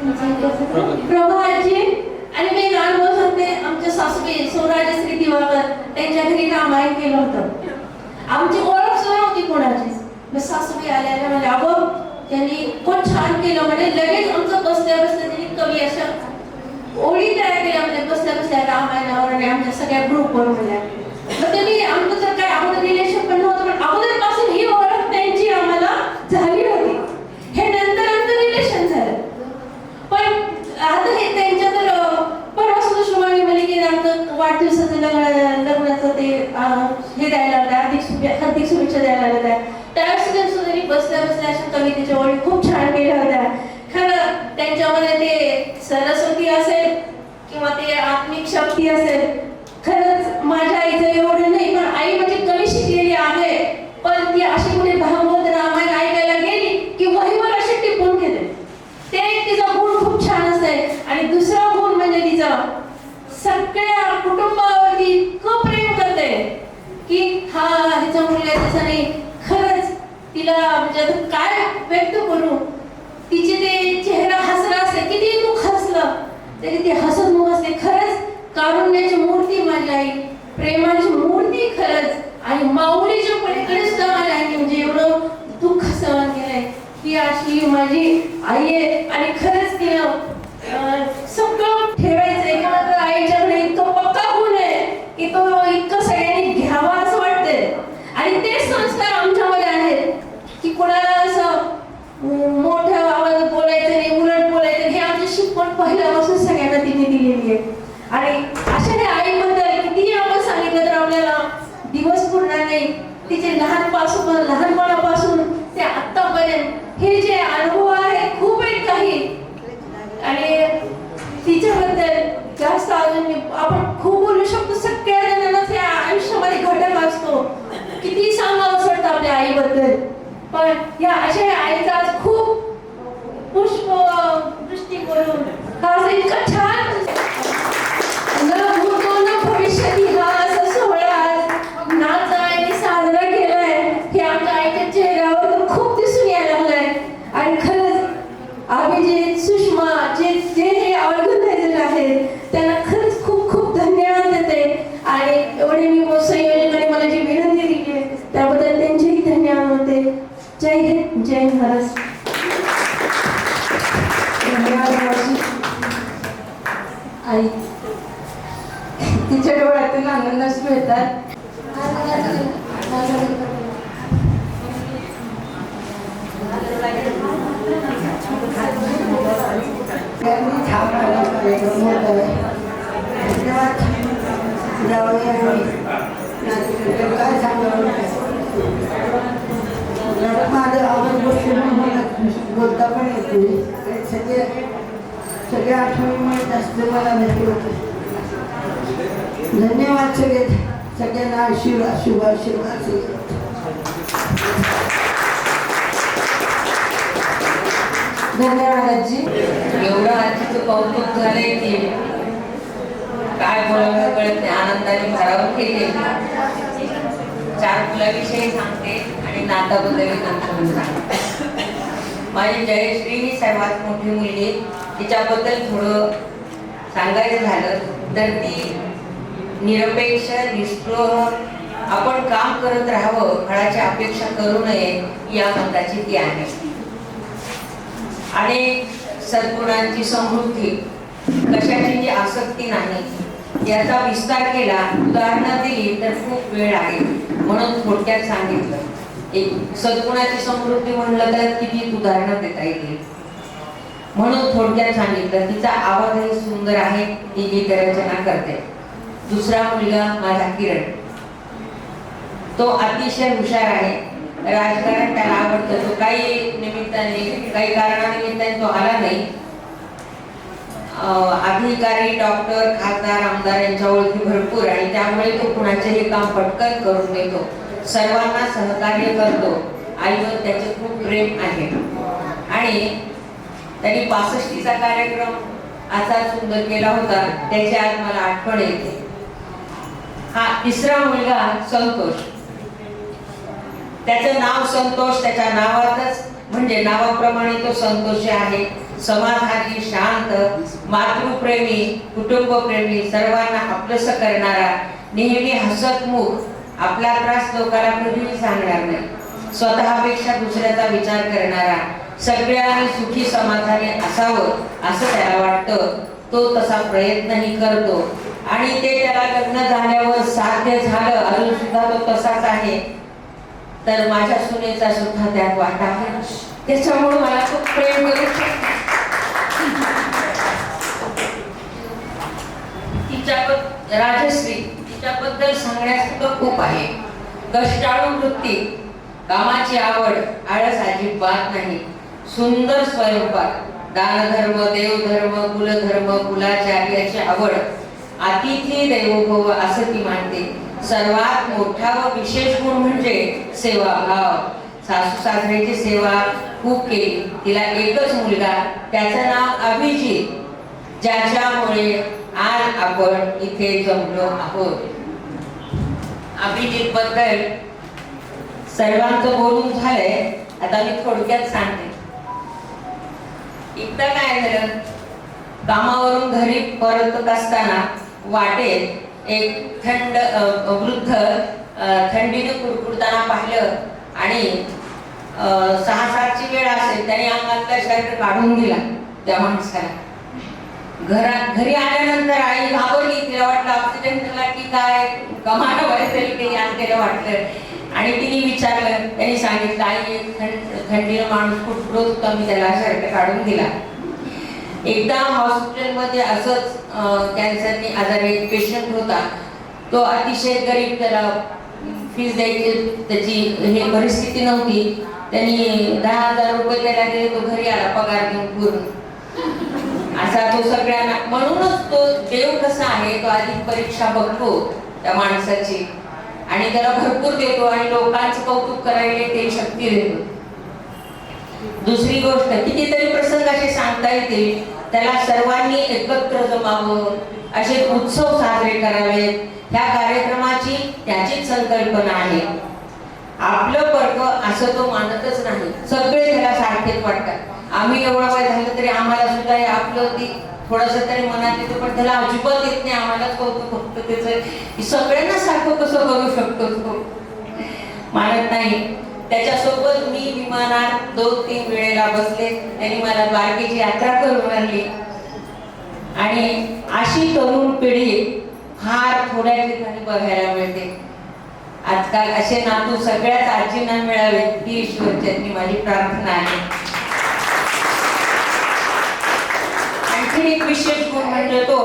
प्रभा आजी, आणि मी एक अनुभव सांगते. आमच्या सासूबाई सोनाजश्री दिवाकर त्यांच्या घरी रामायण केलं होतं. आमची ओळख सुद्धा नव्हती कोणाचीच. मग सासूबाई आल्या म्हणजे अगं त्यांनी खूप छान केलं म्हणजे लगेच आमचं बसल्या त्यांनी कवी अशा ओळी तयार केल्या म्हणजे बसल्या रामायणावर आणि आमच्या सगळ्या ग्रुपवर म्हणल्या. मग त्यांनी आमचं तर काय अगोदर रिलेशन पण नव्हतं, पण अगोदरपासून ही ओळख त्यांची आम्हाला झाली होती. हे नंतर आमचं रिलेशन झालं. पण आता हे त्यांच्या तर परवा सुद्धा शुभांगी मलिक आमचं वाढदिवसाचं लग्नाचं ते हे द्यायला लागलं, हार्दिक शुभेच्छा द्यायला लागल्या. त्यावेळेस सुद्धा बसल्या बसल्या अशा कवितेच्या ओळी खूप छान केल्या होत्या. खरं त्यांच्यामध्ये ते सरस्वती असेल किंवा ते आत्मिक शक्ती असेल, खरंच माझ्या आईचं एवढं नाही, पण आई म्हणजे कमी शिकलेली आहे, पण ती अशी कुठे भागवत रामायण ऐकायला गेली की वहीवर अशी टिपून घेते. ते तिचा गुण खूप छान असते. आणि दुसरा गुण म्हणजे तिचा सगळ्या कुटुंबावरती इतकं प्रेम करते की हा हिचा मुलगा तसा नाही. खरंच तिला म्हणजे आता काय व्यक्त करू, तिचे ते चेहरा हसरा असते, किती दुःख हसलं तरी ते हसतमुख असते. खरंच कारुण्याची मूर्ती माझी आई, प्रेमाची मूर्ती खरंच. आणि माऊलीच्या पलीकडे सुद्धा माझ्या आईने म्हणजे एवढं दुःख सहन केलंय की अशी माझी आई आहे. आणि खरंच तिला सगळं ठेवायचंय किंवा आईच्याकडे इतकं पक्का गुण आहे की तो इतकं सगळ्यांनी घ्यावा असं वाटतंय. आणि तेच संस्कार आमच्यामध्ये आहेत की कोणाला असं मोठ्या आवाजात बोलायचं नाही, उलट बोलायचं, हे आमची शिकवण पहिल्यापासून सगळ्यांना तिने दिलेली आहे. आणि अशाने आईबद्दल कितीही आपण सांगितलं तर आपल्याला दिवस पुरणार नाही. तिचे लहानपणापासून ते आत्तापर्यंत हे जे अनुभव आहेत खूप आहेत काही. आणि तिच्याबद्दल जास्त अजून आपण खूप बोलू शकतो. सगळ्या जणांना त्या आयुष्यामध्ये घटक असतो, किती सांगावं असं वाटतं आपल्या आईबद्दल. पण या अशा आईचा आज खूप पुष्प दृष्टी करून हा इतका छान भविष्यात हा असा सोहळा आज नाच आणि साजरा केलाय हे आमच्या आईच्या चेहऱ्यावर खूप दिसून यायला लागलाय. आणि खरंच अभिजित, सुषमा जे हे ऑर्गनायझर आहेत त्यांना खरंच खूप खूप धन्यवाद देते. आणि एवढे मी संयोजकांनी मला जी विनंती दिली आहे त्याबद्दल त्यांचेही धन्यवाद होते. जय हिंद, जय महाराष्ट्र. धन्यवाद आई. तिच्या डोळ्यातून आनंद अश्रू येतात. काय सांगावं, माझं आवाज बोलता पण येते. सगळ्या आठवणीमुळे जास्त मला भेटले होते. धन्यवाद सगळ्यांना शुभ आशीर्वाद. धन्यवाद आजी. एवढं आजीचं कौतुक झालंय की काय बोलावं कळत नाही. आनंदाने भारावून केले. 4 मुलाविषयी सांगते आणि नाताबद्दल नंतर सांगते. माझी जयश्री ही सर्वात मोठी मुलगी. तिच्याबद्दल थोडं सांगायचं झालं तर ती निरपेक्ष, निष्ठुर, आपण काम करत राहावं, फळाची अपेक्षा करू नये या मताची ती आहे. आणि सद्गुणांची समृद्धी, कशाची जी आसक्ती नाही याचा विस्तार केला. उदाहरणं दिली तर खूप वेळ आहे म्हणून थोडक्यात सांगितलं. एक सद्गुणाची समृद्धी म्हणलं तर किती उदाहरणं देता येतील म्हणून थोडक्यात सांगितलं. तिचा आवाजही सुंदर आहे, ती गीतरचना करते. दुसरा मुलगा माझा किरण, तो अतिशय हुशार आहे. राजकारण त्याला आवडतं. तो काही निमित्ताने, काही कारणानिमित्ताने तो आला नाही. अधिकारी, डॉक्टर, खासदार, आमदार यांच्या ओळखी भरपूर आणि त्यामुळे तो कुणाचेही काम पटकन करून देतो. सर्वांना सहकार्य करतो. आईवर त्याचे खूप प्रेम आहे. आणि त्यांनी 65चा कार्यक्रम असा सुंदर केला होता, त्याची आज मला आठवण येते. हा तिसरा मुलगा संतोष. त्याचं नाव संतोष, त्याच्या नावातच म्हणजे नावाप्रमाणे तो संतोषी आहे. समाधानी, शांत, मातृप्रेमी, कुटुंबप्रेमी, सर्वांना आपलंसं करणारा, नेहमी हसतमुख, आपला त्रास लोकांना कधीही सांगणार नाही, स्वतःपेक्षा दुसऱ्याचा विचार करणारा, सगळ्यांनी सुखी समाधानी असावं असं त्याला वाटतं. तो तसा प्रयत्नही करतो आणि ते त्याला लग्न झाल्यावर साध्य झालं. अजून सुद्धा तो तसाच आहे. तर माझ्या सुनेचा सुद्धा त्यात वाटा आहे. त्याच्यामुळे मला खूप प्रेम करू शकतो. तिच्या राजश्री तिच्याबद्दल सांगण्यासारखं खूप आहे. कष्टाळू वृत्ती, कामाची आवड, आळस अजिबात नाही, सुंदर स्वयंपाक, दानधर्म, देवधर्म, कुलधर्म, कुलाचार्याची आवड, अतिथी देवोभव असं ती मानते. सर्वात मोठा व विशेष गुण म्हणजे सेवाभाव. सासू सासऱ्याची सेवा खूप केली. तिला एकच मुलगा, त्याचं नाव अभिजित, ज्याच्यामुळे आज आपण इथे जमलो आहोत. अभिजित बद्दल सर्वांचं बोलून झालंय, आता मी थोडक्यात सांगते. एकदा काय झालं, कामावरून घरी परतत असताना वाटेत एक थंड वृद्ध थंडीने कुडकुडताना पाहिलं आणि 6-7ची वेळ असेल, त्याने अंगातला शर्ट काढून दिला त्या माणसाला. घरी आल्यानंतर आई घाबरली, तिला वाटलं ऑक्सिडेंटला की काय, कमाना बरेच काही आणलेलं वाटलं आणि तिने विचारलं. त्यांनी सांगितलं, आई थंडीनं माणूस कुडकुडत होता, मी त्याला शर्ट काढून दिला. एकदा हॉस्पिटलमध्ये असंच कॅन्सरने आजारी एक पेशंट होता. तो अतिशय गरीब, त्याला फीस द्यायची त्याची हे परिस्थिती नव्हती. त्यांनी 10,000 रुपये त्याला दिले, तो घरी आला पगार घेऊन पूर्ण. असा तो सगळ्यांना, म्हणूनच तो देव कसा आहे, तो आधी परीक्षा बघतो त्या माणसाची आणि त्याला भरपूर देतो आणि लोकांचं कौतुक करायला ते शक्ती देतो. दुसरी गोष्ट, कितीतरी प्रसंग असे सांगता येतील, त्याला सर्वांनी एकत्र जमावं, असे उत्सव साजरे करावेत. ह्या कार्यक्रमाची त्याचीच संकल्पना आहे. आपलं वर्ग असं तो मानतच नाही, सगळे त्याला सारखेच वाटतात. आम्ही एवढा वय झालं तरी आम्हाला सुद्धा हे आपलं ती थोडंसं तरी मनात येतं, पण त्याला अजिबात येत नाही. आम्हालाच कौतुक फक्त त्याचं, सगळ्यांना सारखं कसं करू शकतो तो मानत नाही. त्याच्यासोबत मी विमानात 2-3 वेळेला बसले. त्यांनी मला द्वारकेची यात्रा करून आणली आणि अशी तरुण पिढी फार थोड्या ठिकाणी बघायला मिळते. आजकाल असे नातू सगळ्याच आजींना मिळावेत ही ईश्वरचरणी माझी प्रार्थना आहे. आणखी एक विशेष गुण म्हणजे तो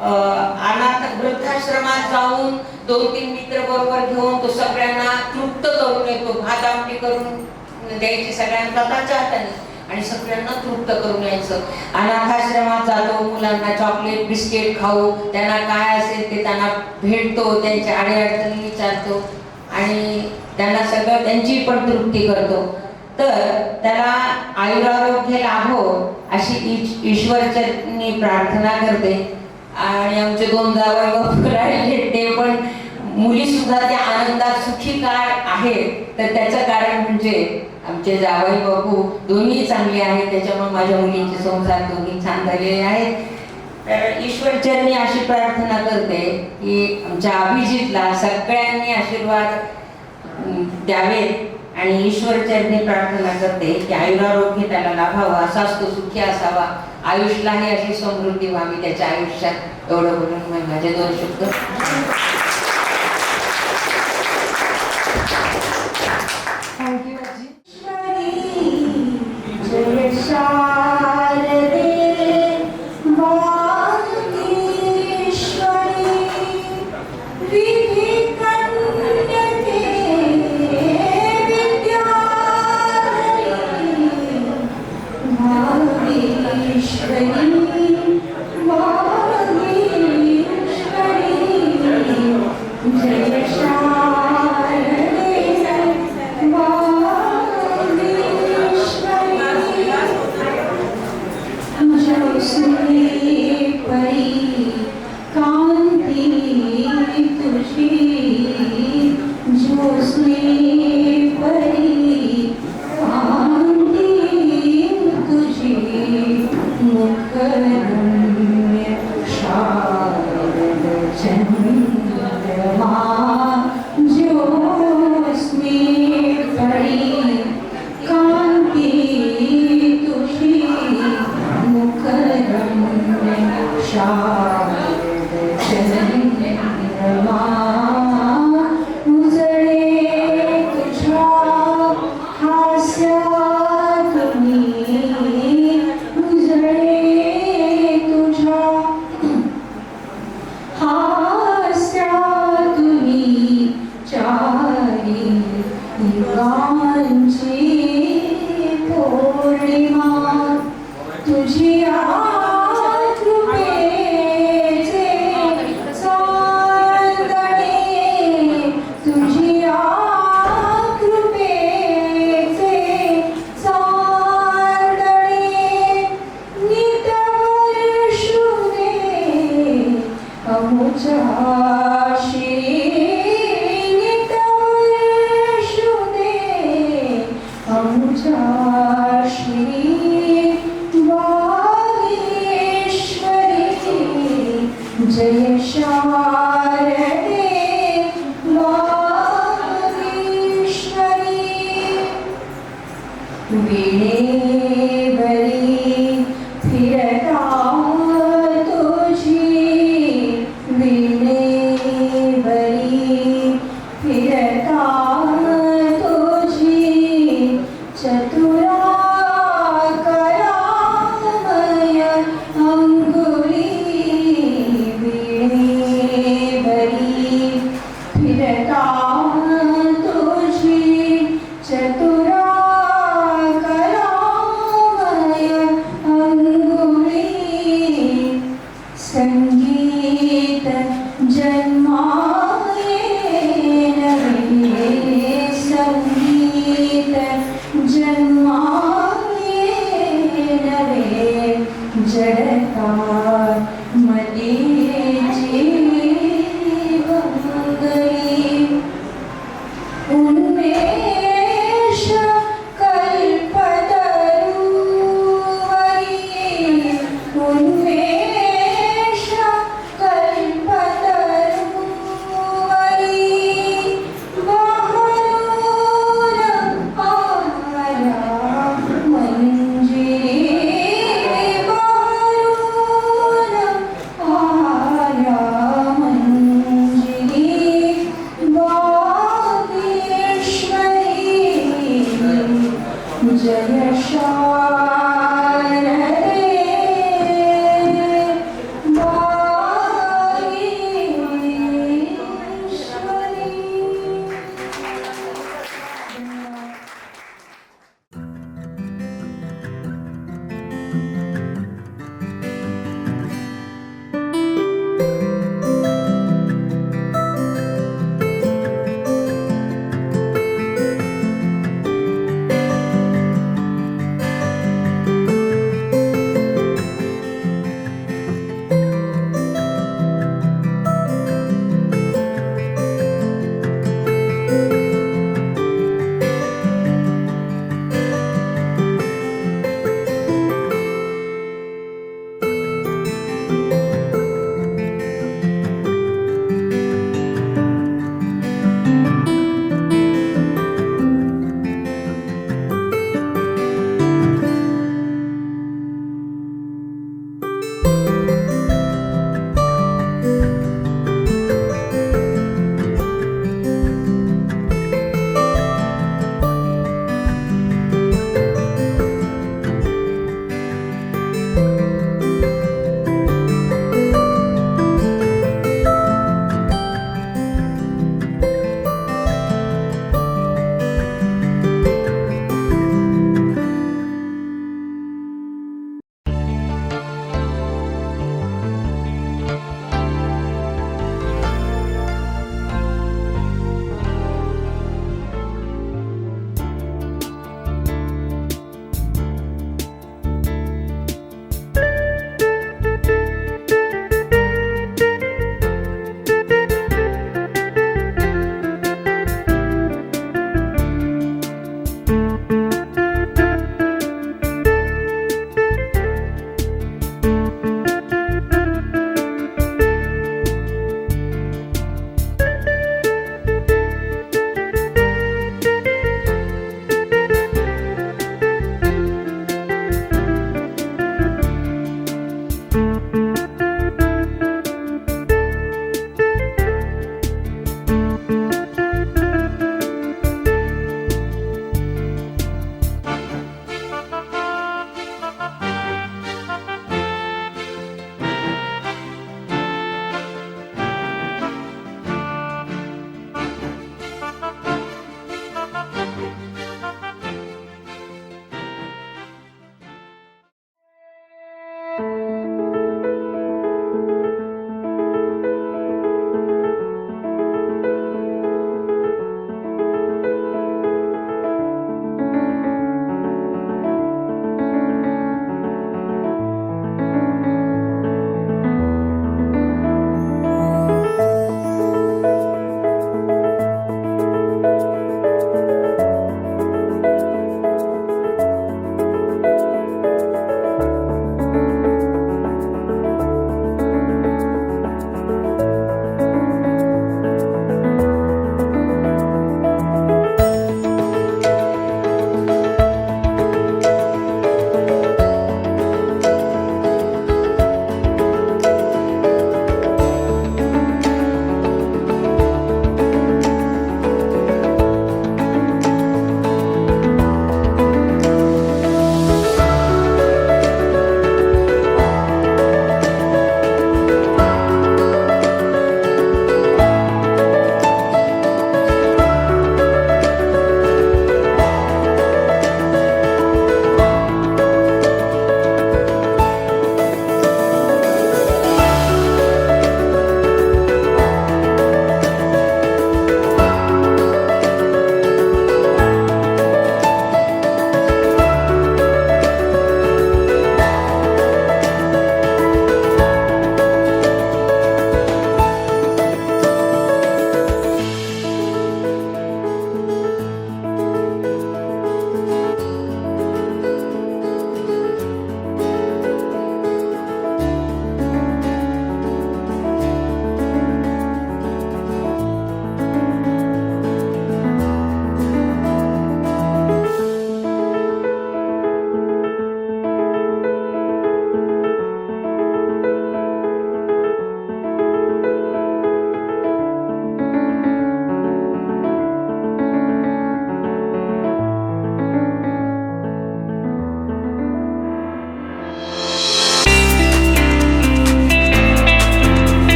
अनाथ वृद्धाश्रमात जाऊन 2-3 मित्र बरोबर घेऊन तो सगळ्यांना तृप्त करून येतो. भात आमटी करून द्यायची सगळ्यांना स्वतःच्या हाताने आणि सगळ्यांना तृप्त करून यायचं. अनाथाश्रमात जातो, मुलांना चॉकलेट बिस्किट खाऊ, त्यांना काय असेल ते त्यांना भेटतो, त्यांच्या अडीअडचणी विचारतो आणि त्यांना सगळं त्यांची पण तृप्ती करतो. तर त्याला आयुरारोग्य लाभो अशी ईश्वरचरणी प्रार्थना करते. आणि आमचे 2 जावई बापू राहिले, ते पण मुली सुद्धा त्या आनंदात सुखी काय आहेत, तर त्याचं कारण म्हणजे आमचे जावई बापू दोन्ही चांगले आहेत, त्याच्यामुळे माझ्या मुलींचे संसार दोन्ही छान झालेले आहेत. तर ईश्वरचरणी अशी प्रार्थना करते की आमच्या अभिजितला सगळ्यांनी आशीर्वाद द्यावेत आणि ईश्वरचरणी प्रार्थना करते की आयुरारोग्य त्याला लाभावा, असाच तो सुखी असावा, आयुष्यालाही अशी समृद्धी व्हावी त्याच्या आयुष्यात. एवढं बोलून माझे 2 शब्द. थँक्यू चंद्रमा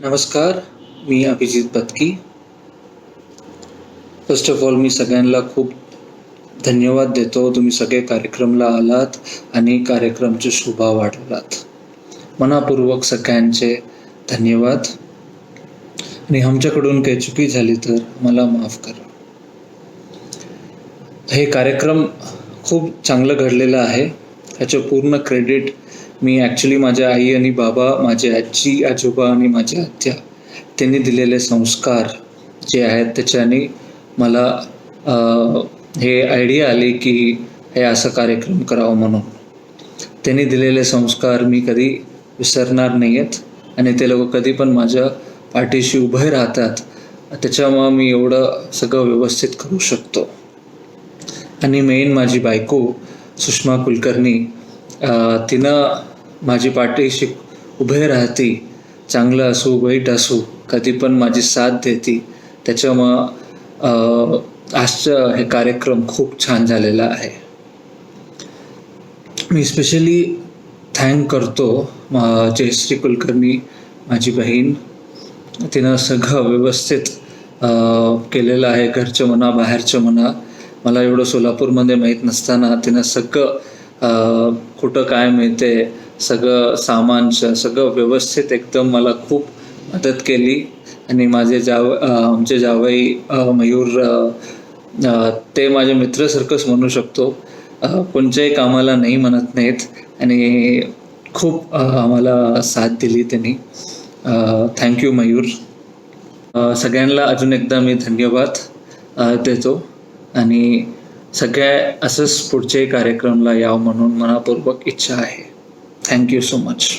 नमस्कार, मी अभिजित बदकी. फर्स्ट ऑफ ऑल मी सगळ्यांना खूप धन्यवाद देतो. तुम्ही सगळे कार्यक्रमला आलात आणि कार्यक्रमची शोभा वाढवलात. मनापूर्वक सगळ्यांचे धन्यवाद. आणि आमच्याकडून काही चुकी झाली तर मला माफ करा. हे कार्यक्रम खूप चांगलं घडलेलं आहे. ह्याचं पूर्ण क्रेडिट मी ॲक्च्युली माझ्या आई आणि बाबा, माझे आजी आजोबा आणि माझ्या आत्या त्यांनी दिलेले संस्कार जे आहेत त्याच्याने मला हे आयडिया आली की हे असं कार्यक्रम करावं म्हणून. त्यांनी दिलेले संस्कार मी कधी विसरणार नाही आहेत आणि ते लोक कधी पण माझ्या पाठीशी उभे राहतात. त्याच्यामुळं मी एवढं सगळं व्यवस्थित करू शकतो. आणि मेन माझी बायको सुषमा कुलकर्णी, तिनं माझी पाठीशी उभे राहते. चांगलं असो वाईट असो कधी पण माझी साथ देते. त्याच्यामुळं आजचं हे कार्यक्रम खूप छान झालेला आहे. मी स्पेशली थँक करतो जयश्री कुलकर्णी, माझी बहीण. तिनं सगळं व्यवस्थित केलेलं आहे, घरचं म्हणा बाहेरचं म्हणा. मला एवढं सोलापूरमध्ये माहीत नसताना तिनं सगळं कुठं काय मिळते, सगळं सामानचं सगळं व्यवस्थित एकदम मला खूप मदत केली. आणि माझे आमचे जावई मयूर, ते माझे मित्रसारखंच म्हणू शकतो. कोणत्याही कामाला नाही म्हणत नाहीत आणि खूप आम्हाला साथ दिली त्यांनी. थँक्यू मयूर. सगळ्यांना अजून एकदा मी धन्यवाद देतो आणि सगळ्या असंच पुढचे कार्यक्रमला यावं म्हणून मनापूर्वक इच्छा आहे. Thank you so much.